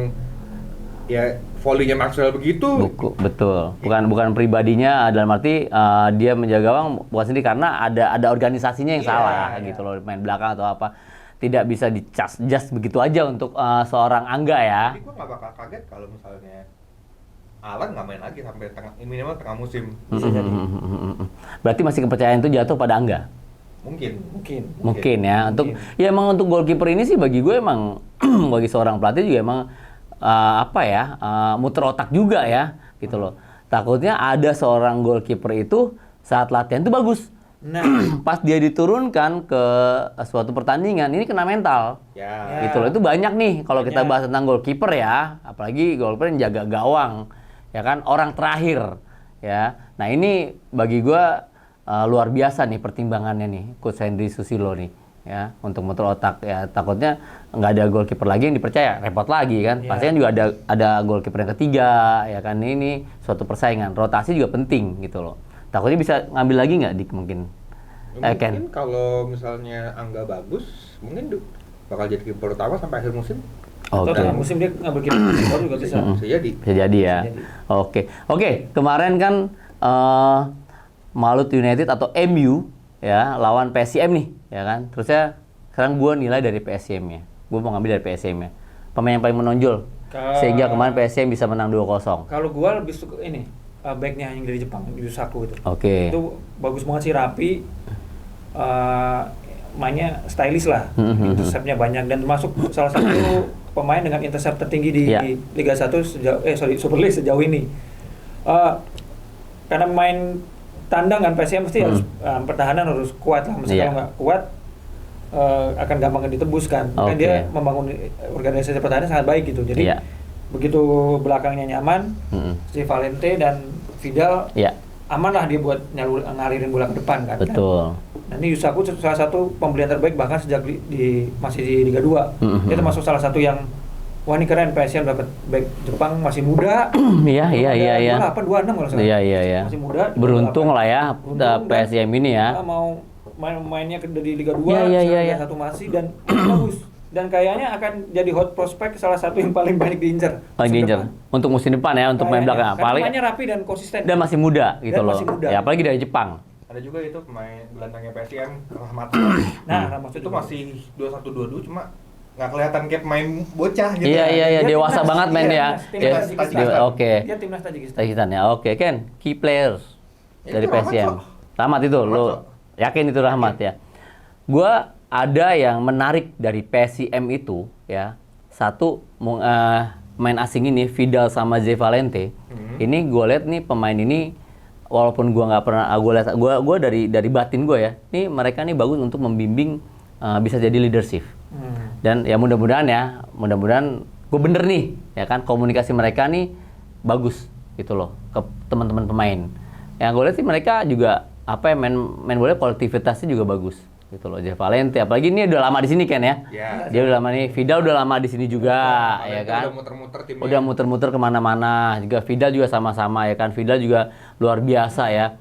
ya volley-nya Maxwell begitu.
Betul. Bukan pribadinya dalam arti dia menjaga gawang bukan sendiri karena ada organisasinya yang
Iya,
salah
iya.
gitu loh, main belakang atau apa. Tidak bisa just begitu aja untuk seorang Angga ya.
Jadi gue nggak bakal kaget kalau misalnya Alan nggak main lagi sampai minimal tengah musim.
Bisa jadi.
Berarti masih kepercayaan itu jatuh pada Angga.
Mungkin.
Ya untuk ya emang untuk goalkeeper ini sih bagi gue emang bagi seorang pelatih juga emang muter otak juga ya gitu loh. Takutnya ada seorang goalkeeper itu saat latihan itu bagus.
Nah,
Pas dia diturunkan ke suatu pertandingan ini kena mental.
Ya.
Gitu loh. Itu banyak nih kalau kita
Banyak.
bahas tentang goalkeeper ya, apalagi goalkeeper yang jaga gawang. Ya kan, orang terakhir ya. Nah, ini bagi gua luar biasa nih pertimbangannya nih Coach Henry Susilo nih ya untuk muter otak ya, takutnya nggak ada goalkeeper lagi yang dipercaya, repot lagi kan.
Iya.
Pasti kan juga ada goalkeeper yang ketiga ya kan, ini suatu persaingan. Rotasi juga penting gitu loh. Takutnya bisa ngambil lagi nggak Dik mungkin? Ken.
Mungkin kalau misalnya Angga bagus, mungkin bakal jadi kiper utama sampai akhir musim.
atau
Oke.
tengah musim dia ngambil kiper juga bisa.
Bisa jadi.
Bisa jadi ya.
Bisa jadi.
Oke, kemarin kan Malut United atau MU ya lawan PSM nih, ya kan. Terusnya sekarang gue nilai dari PSM-nya. Gue mau ngambil dari PSM-nya. Pemain yang paling menonjol sehingga kemarin PSM bisa menang 2-0.
Kalau gua lebih suka ini backnya yang dari Jepang, Yusaku itu.
Oke.
Itu bagus banget sih, rapi. Mainnya stylish lah. Interceptnya banyak dan termasuk salah satu pemain dengan intercept tertinggi di
Iya.
Liga 1 Super League sejauh ini. Karena main tandang kan PSM pasti harus pertahanan harus kuat lah. Mesti
Iya.
kalau nggak kuat akan gampang ditebus kan. Kan
Oke.
dia membangun organisasi pertahanan sangat baik gitu. Jadi
Iya.
begitu belakangnya nyaman, si Valente dan Vidal
Iya,
aman lah dia buat ngalirin bola ke depan kan.
betul.
Nah, ini Yusaku salah satu pembelian terbaik bahkan sejak masih di Liga 2. Dia termasuk salah satu yang wah ini keren, PSM dapat back Jepang masih muda.
Iya.
28, 26 kalau salah.
Iya.
Masih muda.
Beruntung lah ya
Beruntung
PSM ini ya.
Mau mainnya di Liga 2,
Iya.
Liga 1 masih dan bagus. Dan kayaknya akan jadi hot prospect salah satu yang paling banyak diincar.
Paling
musim
danger
depan.
untuk musim depan ya, untuk main
Kayaknya.
belakang.
Karena
Paling
mainnya rapi dan konsisten.
dan masih muda gitu
Dan
loh.
masih muda.
Ya apalagi dari Jepang.
Ada juga itu pemain gelandangnya PSM Rahmat.
Nah, maksud
itu masih 21-22 cuma nggak kelihatan kayak main bocah gitu.
Iya,
Dia
dewasa
timnas,
banget main
iya,
ya.
timnas Tajikistan.
Oke.
Dia timnas Tajikistan.
Tajikistan ya. Oke, Ken, key players
Itu
dari
Rahmat,
PSM.
Sok.
Rahmat itu
Rahmat,
lo
Sok.
yakin itu Rahmat ya. Gua ada yang menarik dari PSM itu ya. Satu main asing ini Vidal sama Zé Valente. Ini gue lihat nih pemain ini walaupun gue nggak pernah gue dari batin gue ya. Nih mereka nih bagus untuk membimbing bisa jadi leadership. Dan ya mudah-mudahan gue bener nih ya kan, komunikasi mereka nih bagus gitu loh ke teman-teman pemain. Yang gue lihat sih mereka juga main bola kolektivitasnya juga bagus gitu loh. Zé Valente apalagi ini udah lama di sini kan ya.
Iya.
Dia udah lama nih, Vidal udah lama di sini juga ya
Valente
kan.
udah muter-muter timnya.
Udah muter-muter kemana-mana. Juga Vidal juga sama-sama ya kan. Vidal juga luar biasa ya.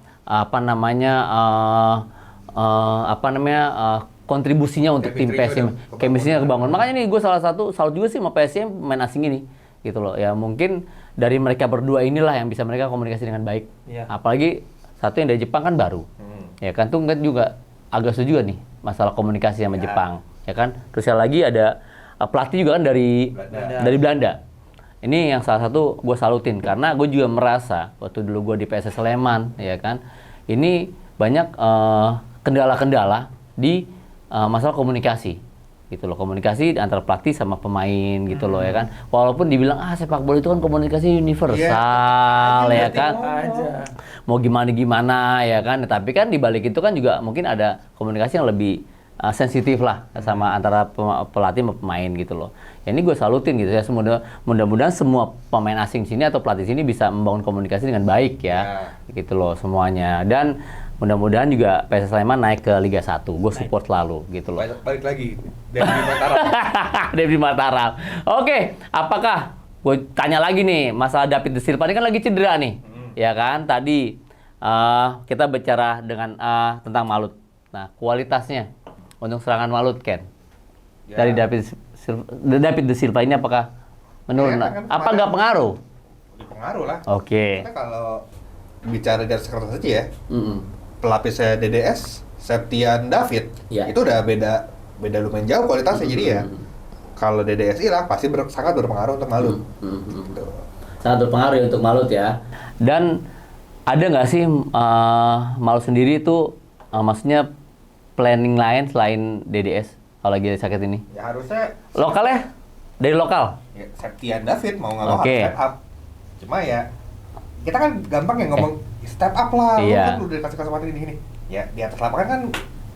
Kontribusinya untuk tim
Chemistry-nya
PSM.
udah
Chemistry-nya
kebangun.
kebangun. Makanya nih gue salut juga sih sama PSM main asing ini gitu loh. Ya mungkin dari mereka berdua inilah yang bisa mereka komunikasi dengan baik.
Iya.
Apalagi satu yang dari Jepang kan baru. Ya kan tuh kan juga agak susah juga nih masalah komunikasi sama Jepang, ya kan. Terus yang lagi ada pelatih juga kan dari Belanda. Ini yang salah satu gue salutin karena gue juga merasa waktu dulu gue di PSS Sleman, ya kan. Ini banyak kendala-kendala di masalah komunikasi, gitu loh, komunikasi antara pelatih sama pemain gitu loh ya kan, walaupun dibilang sepak bola itu kan komunikasi universal ya kan, mau gimana ya kan, tapi kan dibalik itu kan juga mungkin ada komunikasi yang lebih sensitif lah sama antara pelatih sama pemain gitu loh. Ya ini gue salutin gitu ya, mudah-mudahan semua pemain asing sini atau pelatih sini bisa membangun komunikasi dengan baik ya, gitu loh semuanya. Dan mudah-mudahan juga PSS Sleman naik ke Liga 1. Gue support selalu gitu loh.
Balik lagi Devi Mataram.
Devi Mataram. Oke, apakah gue tanya lagi nih masalah David De Silva ini kan lagi cedera nih, ya kan? Tadi kita bicara dengan tentang Malut. Nah, kualitasnya untuk serangan Malut, Ken, dari David De Silva ini apakah menurun? Apa nggak pengaruh?
Pengaruh lah.
Oke.
Kita kalau bicara dari sekarang saja ya, pelapisnya DDS, Septian David, itu udah beda lumayan jauh kualitasnya. Jadi ya, kalau DDS hilang pasti sangat berpengaruh untuk Malut. Gitu.
Sangat berpengaruh ya untuk Malut ya. Dan ada nggak sih Malut sendiri itu maksudnya planning lain selain DDS kalau lagi sakit ini?
Ya harusnya
lokal ya? Dari lokal?
Ya, Septian David mau nggak mau
Oke.
harus step up. Cuma ya kita kan gampang ya ngomong step up lah,
Iya.
lu udah kasih kesempatan gini. Ya di atas lapangan kan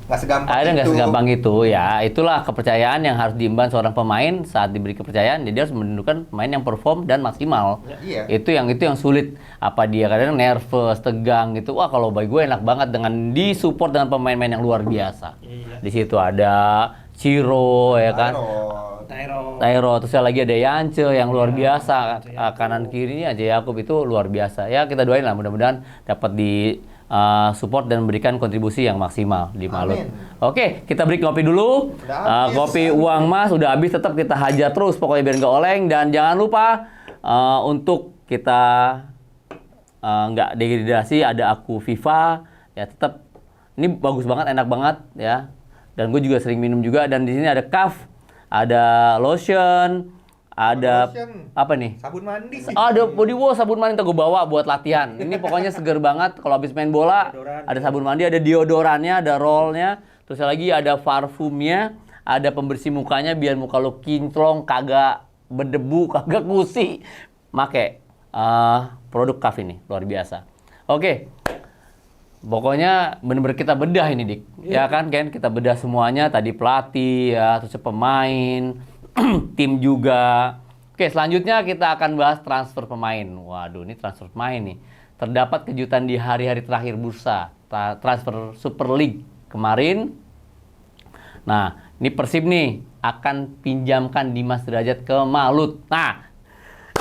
nggak segampang
Ada nggak
itu.
segampang itu ya. Itulah kepercayaan yang harus diemban seorang pemain saat diberi kepercayaan. Jadi harus menunjukkan pemain yang perform dan maksimal.
Iya.
Itu yang sulit. Apa dia kadang nervous, tegang gitu. Wah kalau bagi gue enak banget dengan disupport dengan pemain-pemain yang luar biasa.
Iya.
Di situ ada Ciro ya kan. Tairo, terus lagi ada Yance yang luar biasa, kanan kirinya aja Yakub itu luar biasa. Ya kita doain lah mudah-mudahan dapat di support dan memberikan kontribusi yang maksimal di Malut. Oke, kita break ngopi dulu. Kopi Uang Mas udah habis, tetap kita hajar terus pokoknya biar nggak oleng. Dan jangan lupa untuk kita nggak degradasi, ada Aku FIFA ya, tetap ini bagus banget, enak banget ya. Dan gue juga sering minum juga. Dan di sini ada Kaf, ada lotion, ada apa nih?
Sabun mandi.
Ada body wash, sabun mandi gue bawa buat latihan. Ini pokoknya seger banget kalau habis main bola. Ada sabun mandi, ada deodorannya, ada rollnya, terus lagi ada parfumnya, ada pembersih mukanya biar muka lo kinclong, kagak berdebu, kagak kusi. Make produk Kaf ini luar biasa. Oke. Pokoknya bener-bener kita bedah ini, Dik. Ya kan, Ken? Kita bedah semuanya. Tadi pelatih, ya, terus pemain, tim juga. Oke, selanjutnya kita akan bahas transfer pemain. Waduh, ini transfer pemain nih. Terdapat kejutan di hari-hari terakhir bursa. Transfer Super League kemarin. Nah, ini Persib nih akan pinjamkan Dimas Derajat ke Malut. Nah,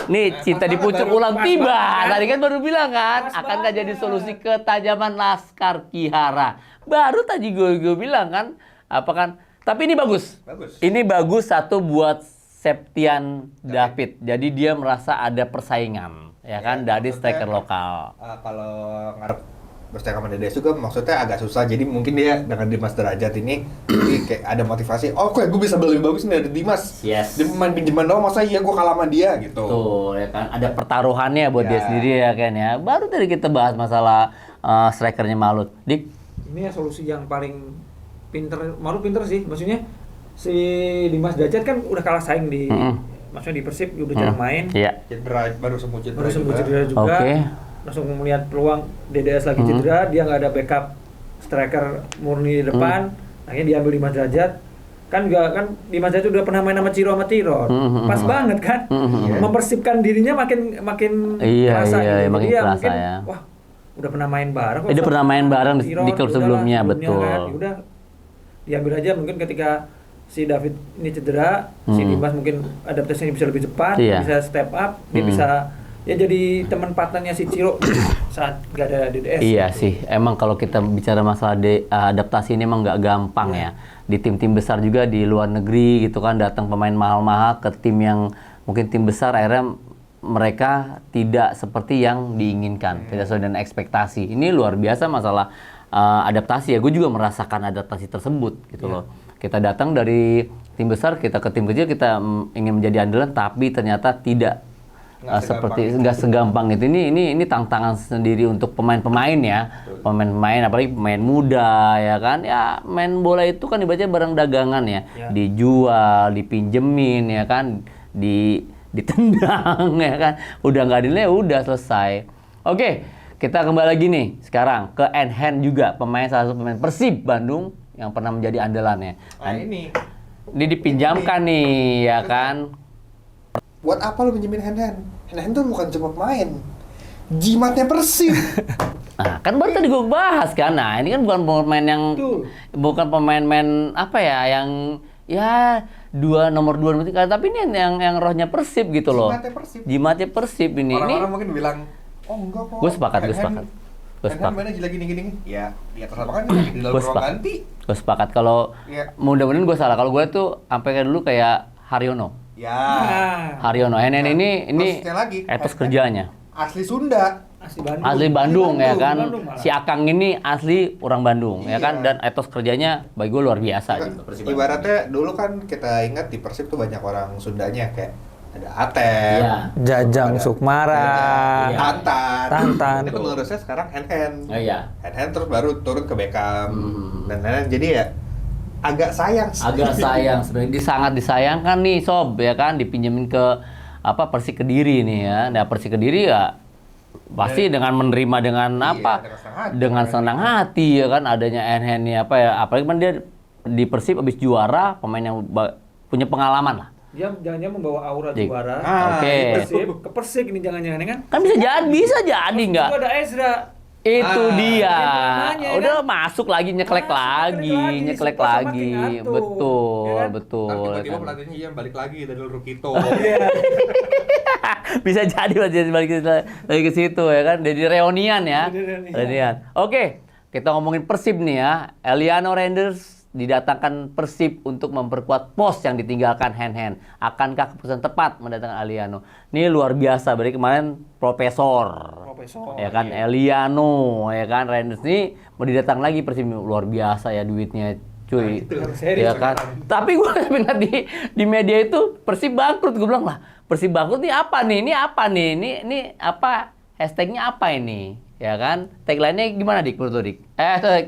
nih cinta di pucuk ulang tiba. Tadi kan baru bilang kan, akan nggak jadi solusi ketajaman Laskar Kihara. Baru tadi gue bilang kan, apa kan? Tapi ini bagus. Ini bagus satu buat Septian David. Jadi dia merasa ada persaingan, ya kan, dari striker lokal.
Kalau ngarep bersaing sama DDS juga maksudnya agak susah. Jadi mungkin dia dengan Dimas Derajat ini jadi kayak ada motivasi. Oh, gue bisa lebih bagus nih dari Dimas.
Yes.
Dia pemain pinjaman doang, masa iya gue kalah sama dia gitu.
Tuh, ya kan. Ada pertaruhannya buat dia sendiri ya kan ya. Baru tadi kita bahas masalah strikernya Malut. Dik?
Ini ya solusi yang paling pinter. Malut pinter sih. Maksudnya si Dimas Derajat kan udah kalah saing di maksudnya di Persib udah jarang main.
Iya.
Cedera, baru sembuh cedera
juga.
Oke.
Langsung melihat peluang DDS lagi cedera, dia nggak ada backup striker murni di depan, akhirnya diambil Dimas Derajat. Kan juga kan Dimas Derajat udah pernah main sama Ciro sama Tiror, pas banget kan, mempersipkan dirinya makin kerasa.
Iya, makin
dia
kerasa
mungkin,
ya.
wah udah pernah main bareng.
Dia pernah main bareng di klub sebelumnya, betul.
Kan, udah diambil aja mungkin ketika si David ini cedera, si Dimas mungkin adaptasinya bisa lebih cepat, bisa step up, dia bisa ya jadi teman partnernya si Ciro saat nggak ada DDS.
Iya
gitu.
sih, emang kalau kita bicara masalah adaptasi ini emang nggak gampang ya. Di tim-tim besar juga di luar negeri gitu kan, datang pemain mahal-mahal ke tim yang mungkin tim besar, akhirnya mereka tidak seperti yang diinginkan, tidak sesuai dengan ekspektasi. Ini luar biasa masalah adaptasi ya. Gue juga merasakan adaptasi tersebut gitu loh. Kita datang dari tim besar, kita ke tim kecil, kita ingin menjadi andalan, tapi ternyata tidak nggak segampang itu. Ini tantangan sendiri untuk pemain-pemain ya. Pemain-pemain apalagi pemain muda ya kan. Ya main bola itu kan dibaca barang dagangan ya. Dijual, dipinjemin ya kan, ditendang ya kan. Udah nggak dinilai udah selesai. Oke, kita kembali lagi nih sekarang ke Enhen juga, salah satu pemain Persib Bandung yang pernah menjadi andalannya. Ini dipinjamkan nih ya kan.
Buat apa lu pinjemin Hen-Hen? Hen-Hen tuh bukan cuma main, jimatnya Persib.
Nah, kan baru tadi gue bahas kan. Nah, ini kan bukan pemain yang bukan pemain-pemain apa ya yang ya nomor 2 tapi ini yang rohnya Persib gitu loh. Jimatnya Persib ini.
Orang-orang mungkin bilang, "Oh, enggak kok."
Gue sepakat.
Hen-Hen mainnya gini. Ya, di atas lapangan di dalam ruang ganti.
Gue sepakat kalau mudah-mudahan gue salah. Kalau gue tuh sampai kayak dulu kayak Haryono.
Ya.
Haryono. Hen-Hen ini
lagi,
etos kerjanya.
Asli Sunda.
Asli Bandung ya kan. Si Akang ini asli orang Bandung ya kan, dan etos kerjanya bagi gue luar biasa gitu.
Ibaratnya dulu kan kita ingat di Persib tuh banyak orang Sundanya kayak ada Atep,
Jajang Sukmara, Tantan.
Ini penerusnya sekarang Hen-Hen.
Oh iya.
Hen-Hen terus baru turun ke Beckham dan lain-lain. Jadi ya agak sayang
Sebenarnya sangat disayangkan nih Sob ya kan, dipinjemin ke Persik Kediri nih ya. Nah, Persik Kediri ya pasti dengan menerima dengan senang hati ya kan adanya Hen-Hen nih apalagi kan dia di Persib habis juara, pemain yang punya pengalaman lah.
Dia jangan membawa aura juara.
Oke.
Ke Persik ini jangan-jangan kan?
Kan bisa jadi nggak?
Itu ada Ezra.
Itu dia.
Nanya,
Udah
kan?
masuk lagi nyeklek lagi. Betul,
ya kan?
betul.
Tiba-tiba pelatihnya balik lagi dari Rukito.
Bisa jadi balik lagi ke situ ya kan. Jadi reunian ya. Reunian. Oke, kita ngomongin Persib nih ya. Eliano Randers didatangkan Persib untuk memperkuat pos yang ditinggalkan Hen-Hen. Akankah keputusan tepat mendatangkan Eliano? Ini luar biasa. Berarti kemarin Profesor ya kan, Eliano ya kan, Randers ini mau didatang lagi Persib. Luar biasa ya duitnya cuy. Ya kan. Tapi gue lihat di media itu Persib bangkrut. Gue bilang lah, Persib bangkrut ini apa nih? Ini apa? Hashtagnya apa ini? Ya kan? Tagline-nya gimana Dik menurut Dik?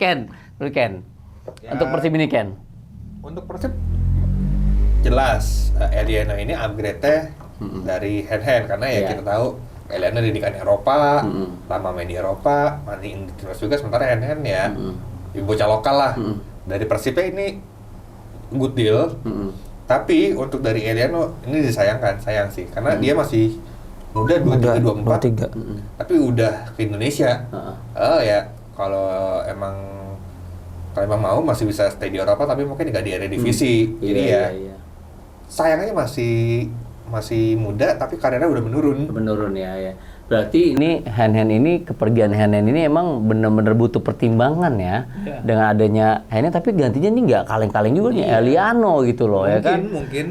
Ken. Ya, untuk Persib ini Ken.
Untuk Persib jelas Eliano ini upgrade-nya dari Hen-Hen karena ya kita tahu Eliano didikan Eropa, lama main di Eropa, main di timnas juga, sementara Hen-Hen ya bocah lokal lah. Dari Persibnya ini good deal. Tapi untuk dari Eliano ini disayangkan, sayang sih karena dia masih muda 23 24. Tapi udah ke Indonesia. Ya kalau emang mau masih bisa stay di Eropa tapi mungkin nggak di Eredivisie. Jadi sayangnya masih muda tapi karirnya udah menurun ya.
Berarti ini Hen-Hen ini, kepergian Hen-Hen ini emang bener-bener butuh pertimbangan ya. Dengan adanya Hen-Hen, tapi gantinya ini nggak kaleng-kaleng juga nih Eliano gitu loh ya kan.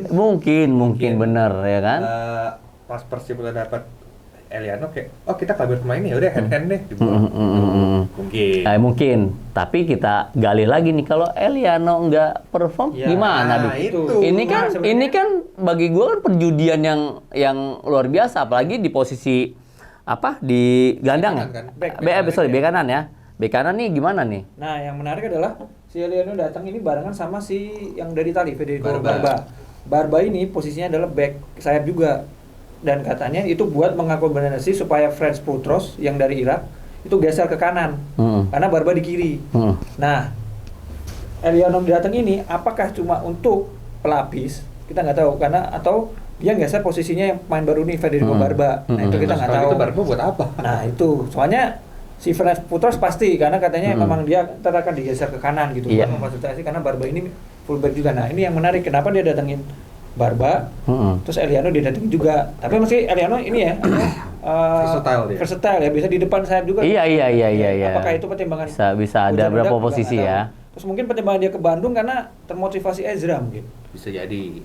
Mungkin bener ya kan.
Pas Persib udah dapat Eliano kayak kita kabur pemain ya udah Hen-Hen deh
mungkin tapi kita gali lagi nih, kalau Eliano nggak perform gimana ini kan bagi gue kan perjudian yang luar biasa, apalagi di posisi di gelandang bek kanan ya. Bek kanan nih gimana nih?
Nah, yang menarik adalah si Eliano datang ini barengan sama si yang dari Itali, Federico Barba ini posisinya adalah bek sayap juga. Dan katanya itu buat mengakomodasi supaya Frans Putros yang dari Irak itu geser ke kanan, karena Barba di kiri. Nah, Eliano datang ini apakah cuma untuk pelapis? Kita nggak tahu, karena atau dia geser posisinya yang pemain baru nih Federico Barba. Nah itu kita nggak tahu.
Itu Barba buat apa?
Nah itu soalnya si Frans Putros pasti, karena katanya memang dia ntar akan digeser ke kanan gitu, buat memfasilitasi karena Barba ini fullback juga. Nah ini yang menarik, kenapa dia datangin Barba, terus Eliano didatengin juga. Tapi masih Eliano ini ya, versatile ya, bisa di depan sayap juga.
Iya.
Apakah itu pertimbangan?
Bisa ada berapa posisi ya?
Terus mungkin pertimbangan dia ke Bandung karena termotivasi Ezra mungkin.
Bisa jadi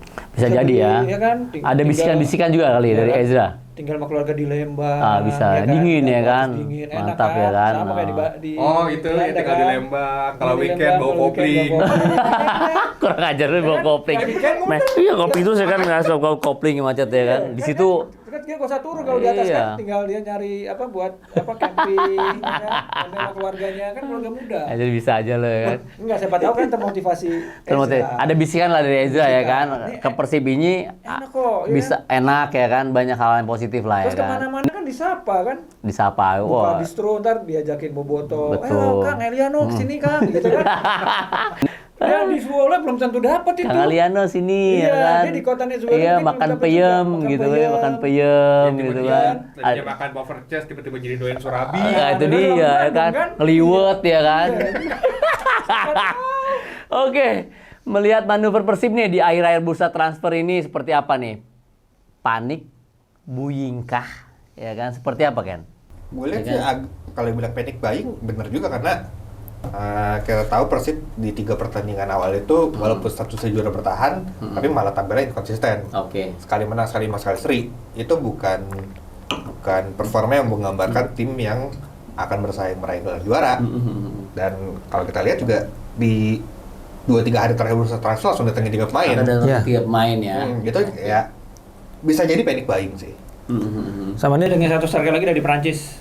ya.
Ya kan?
Ada bisikan-bisikan juga kali dari Ezra.
Tinggal sama keluarga di Lembang.
Bisa, ya kan? Dingin ya kan?
Dingin,
mantap
enak,
ya kan?
Sama kayak di
itu ya tinggal di Lembang. Kalau weekend bawa kopling.
Kurang ajar lu bawa kopling. Iya, kopi itu saya kan nggak suka kopling macet ya kan. Di situ
Kan dia gak usah turun kalau di atas
Iya.
kan, tinggal dia nyari apa buat apa camping, ya, sama keluarganya kan keluarga muda.
Jadi bisa aja lo ya kan.
Enggak, siapa tahu kan termotivasi.
Termotivasi.
Ezra.
Ada bisikan lah dari Ezra ya
Bisikan.
kan.
Ini
Ke Persib ini
enak kok, ya
bisa enak ya kan, banyak hal yang positif lah
Terus
ya kan.
kemana-mana kan disapa kan.
Disapa.
Buka
Wah.
bistro ntar diajakin boboto.
Betul.
Kang Eliano kesini Kang, gitu kan. Ya di Suwola belum tentu dapat itu.
Kang Aliano sini
Iya,
ya kan.
dia di kotanya Suwola
Iya,
mungkin
makan
belum dapat
peyem
juga, makan
gitu
peyem.
ya, makan peyem gitu
Tiba-tiba
kan.
tadinya makan buffer chest, tiba-tiba jadi doyan surabi.
Ah, itu
bener,
dia
orang
ya
Bandung
kan,
kan?
ngeliwet ya kan.
Iya.
Oke, melihat manuver Persib nih di akhir-akhir bursa transfer ini seperti apa nih? Panik, buyingkah, ya kan? Seperti apa Ken?
Gue lihat
Ya
sih kalau bilang panic buying bener juga karena kita tahu Persib di 3 pertandingan awal itu walaupun statusnya juara bertahan, tapi malah tampilnya inkonsisten.
Oke.
Sekali menang, sekali seri. Itu bukan performa yang menggambarkan tim yang akan bersaing meraih gelar juara. Dan kalau kita lihat juga di 2-3 hari terakhir bursa transfer langsung datangin 3 pemain.
Ada
Ya.
3 pemain ya.
Gitu ya bisa jadi panic buying sih.
Sama dia dengan satu striker lagi dari Perancis.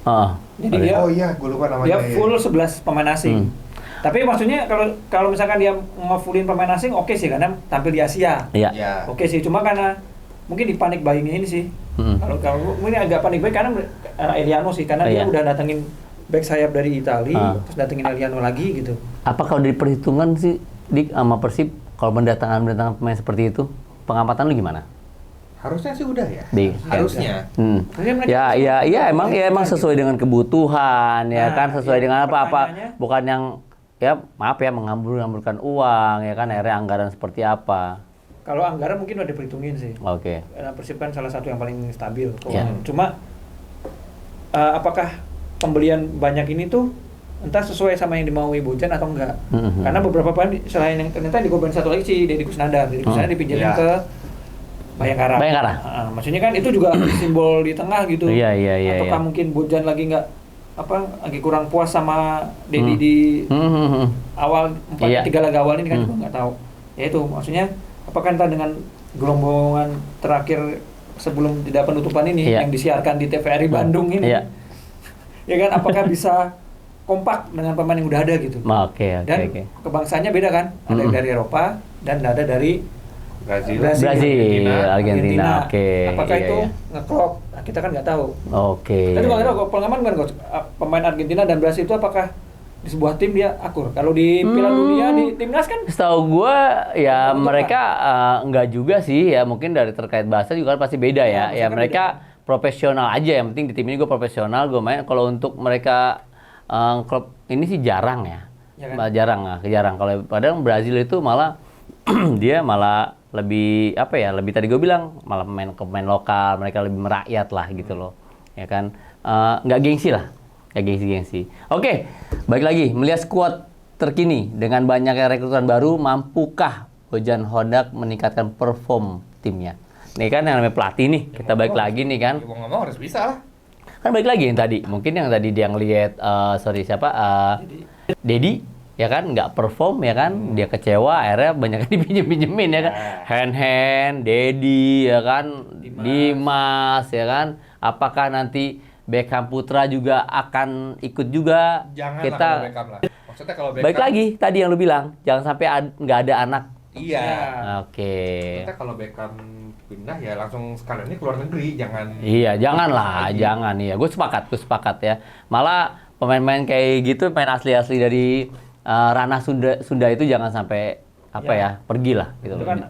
Oh,
Jadi dia
Oh iya, gue lupa
dia
namanya.
full 11 pemain asing. Tapi maksudnya kalau misalkan dia nge-fullin pemain asing oke sih karena tampil di Asia.
iya.
Ya.
Oke sih, cuma karena mungkin di panik buying ini sih. Kalau mungkin agak panik buying karena Eliano sih karena dia
Iya.
udah datengin back sayap dari Italia,
Ah.
terus datengin Eliano lagi gitu.
Apa kalau dari perhitungan sih Dik sama Persib kalau mendatangkan pemain seperti itu, pengamatan lu gimana?
Harusnya sih udah ya.
Dik,
Harusnya.
Maksudnya mereka
Emang sesuai dengan kebutuhan ya
Nah,
kan, sesuai
iya,
dengan apa
pertanyaannya-
bukan yang ya maaf ya mengamburkan uang ya kan, akhirnya anggaran seperti apa.
Kalau anggaran mungkin udah diperhitungin sih.
Oke.
Karena Persib kan salah satu yang paling stabil.
Iya.
Cuma apakah pembelian banyak ini tuh entah sesuai sama yang dimaui Bojan atau enggak? Karena beberapa pemain selain yang ternyata dikorban satu lagi si Deddy Kusnandar. Deddy Kusnandar dipinjemin
Iya.
ke Bayangkara.
Bayangkara.
Maksudnya kan itu juga simbol di tengah gitu.
Iya.
Ataukah mungkin Bojan lagi lagi kurang puas sama Deddy di awal
Iya.
3 laga awal ini kan juga nggak tahu. Ya itu maksudnya apakah entah dengan gelombongan terakhir sebelum tidak penutupan ini
Iya.
yang disiarkan di TVRI Bandung ini,
Iya.
ya kan apakah bisa kompak dengan pemain yang udah ada gitu?
Oke.
Dan kebangsaannya beda kan? Ada yang dari Eropa dan ada dari
Brazil.
Brazil, Argentina. Oke.
Apakah
Iya,
itu
iya.
ngeklop? Nah, kita kan nggak tahu.
Oke.
Tapi nggak tahu pengalaman kan coach, pemain Argentina dan Brasil itu apakah di sebuah tim dia akur? Kalau di Piala Dunia di timnas kan
Setahu gua ya
Bentukan.
mereka enggak juga sih ya, mungkin dari terkait bahasa juga kan pasti beda ya. Ya
maksudnya kan
mereka profesional aja, yang penting di tim ini gue profesional, gue main. Kalau untuk mereka klub ini sih jarang ya.
Ya kan?
Jarang. Kalau padahal Brazil itu malah dia malah lebih apa ya, lebih tadi gue bilang malah pemain lokal, mereka lebih merakyat lah gitu loh. Ya kan? Nggak gengsi lah. Nggak gengsi. Oke, balik lagi melihat skuad terkini dengan banyaknya rekrutan baru, mampukah Bojan Hodak meningkatkan perform timnya? Nih kan yang namanya pelatih nih, kita balik lagi nih kan.
Ya, mau nggak mau harus bisa lah.
Kan balik lagi yang tadi, mungkin yang tadi dia ngelihat Dedi ya kan nggak perform ya kan, dia kecewa akhirnya banyak yang dipinjemin ya kan, hand Dedi ya kan, Dimas ya kan, apakah nanti Beckham Putra juga akan ikut juga?
Jangan
Kita
lah kalau Beckham lah. Maksudnya kalau Beckham.
balik lagi tadi yang lu bilang, jangan sampai nggak ada anak.
Iya.
Oke.
Maksudnya kalau Beckham pindah ya langsung sekalian ini keluar negeri, jangan.
Iya, janganlah, jangan. Iya, gue sepakat ya. Malah pemain-pemain kayak gitu, pemain asli-asli dari ranah Sunda itu jangan sampai pergilah gitu.
itu kan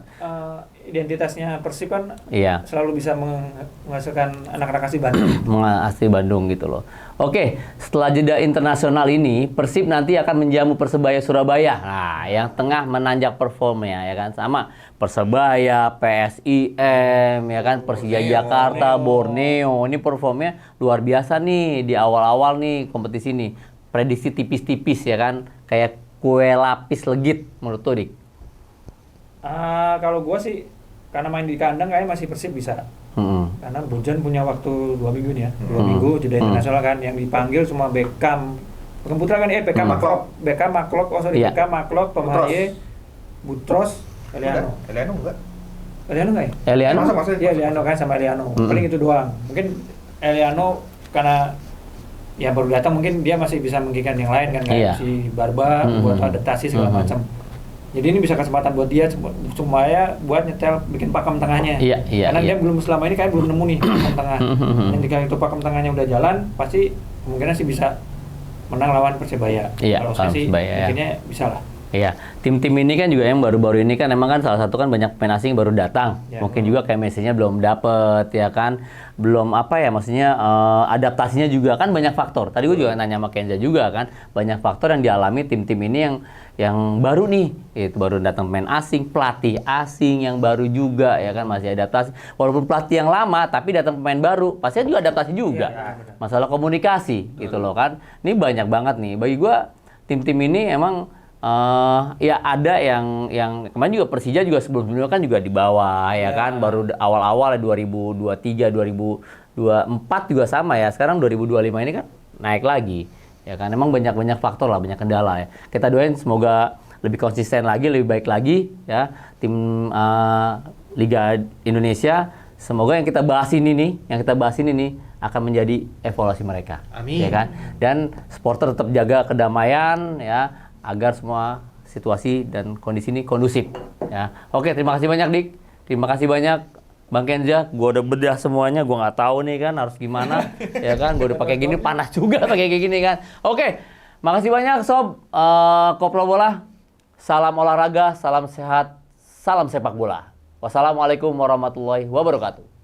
identitasnya Persib kan
Iya,
selalu bisa menghasilkan anak-anak asli Bandung.
asli Bandung gitu loh. Oke, setelah jeda internasional ini, Persib nanti akan menjamu Persebaya Surabaya. Nah, yang tengah menanjak performnya ya kan, sama Persebaya, PSIM ya kan, Persija Jakarta, Borneo. Ini performnya luar biasa nih di awal-awal nih kompetisi ini. Prediksi tipis-tipis ya kan, kayak kue lapis legit menurut tuh Dik.
Kalau gua sih karena main di kandang kayaknya masih Persib bisa. Karena Bojan punya waktu 2 minggu nih ya, 2 minggu jeda internasional kan, yang dipanggil cuma Beckham Putra kan, Beckham Maklok,
Iya.
Beckham Maklok, Pemaye, Butros, Eliano.
Eliano enggak?
Eliano nggak ya?
Eliano?
Masuk.
Iya Eliano kan sama Eliano. Paling itu doang. Mungkin Eliano karena ya baru datang mungkin dia masih bisa menggigitkan yang lain kan kayak si Barba buat adaptasi segala macam. Jadi ini bisa kesempatan buat dia supaya buat nyetel bikin pakem tengahnya. Karena dia belum selama ini kayak belum nemu nih pakem tengah. Dan jika itu pakem tengahnya udah jalan, pasti kemungkinan sih bisa menang lawan Persebaya. Kalau saya sih mungkinnya bisa lah.
Iya, tim-tim ini kan juga yang baru-baru ini kan emang kan salah satu kan banyak pemain asing baru datang. Mungkin juga kayak Messi-nya belum dapet ya kan. Belum apa ya maksudnya adaptasinya juga kan banyak faktor. Tadi gue juga nanya sama Kenza juga kan, banyak faktor yang dialami tim-tim ini yang baru nih. Itu baru datang pemain asing, pelatih asing yang baru juga ya kan masih adaptasi. Walaupun pelatih yang lama tapi datang pemain baru, pasti juga adaptasi juga. Masalah komunikasi gitu loh kan. Ini banyak banget nih. Bagi gue tim-tim ini emang ya ada yang kemarin juga Persija juga sebelum-sebelumnya kan juga di bawah ya kan, baru awal-awal 2023 2024 juga sama ya, sekarang 2025 ini kan naik lagi ya kan. Emang banyak faktor lah, banyak kendala ya. Kita doain semoga lebih konsisten lagi, lebih baik lagi ya tim Liga Indonesia. Semoga yang kita bahas ini nih akan menjadi evaluasi mereka.
Amin.
Ya kan, dan supporter tetap jaga kedamaian ya, agar semua situasi dan kondisi ini kondusif ya. Oke, terima kasih banyak Dik. Terima kasih banyak Bang Kenza. Gue udah bedah semuanya, gue nggak tahu nih kan harus gimana ya kan. Gue udah pakai gini panas juga pakai kayak gini kan. Oke, makasih banyak Sob Koplo Bola. Salam olahraga, salam sehat, salam sepak bola. Wassalamualaikum warahmatullahi wabarakatuh.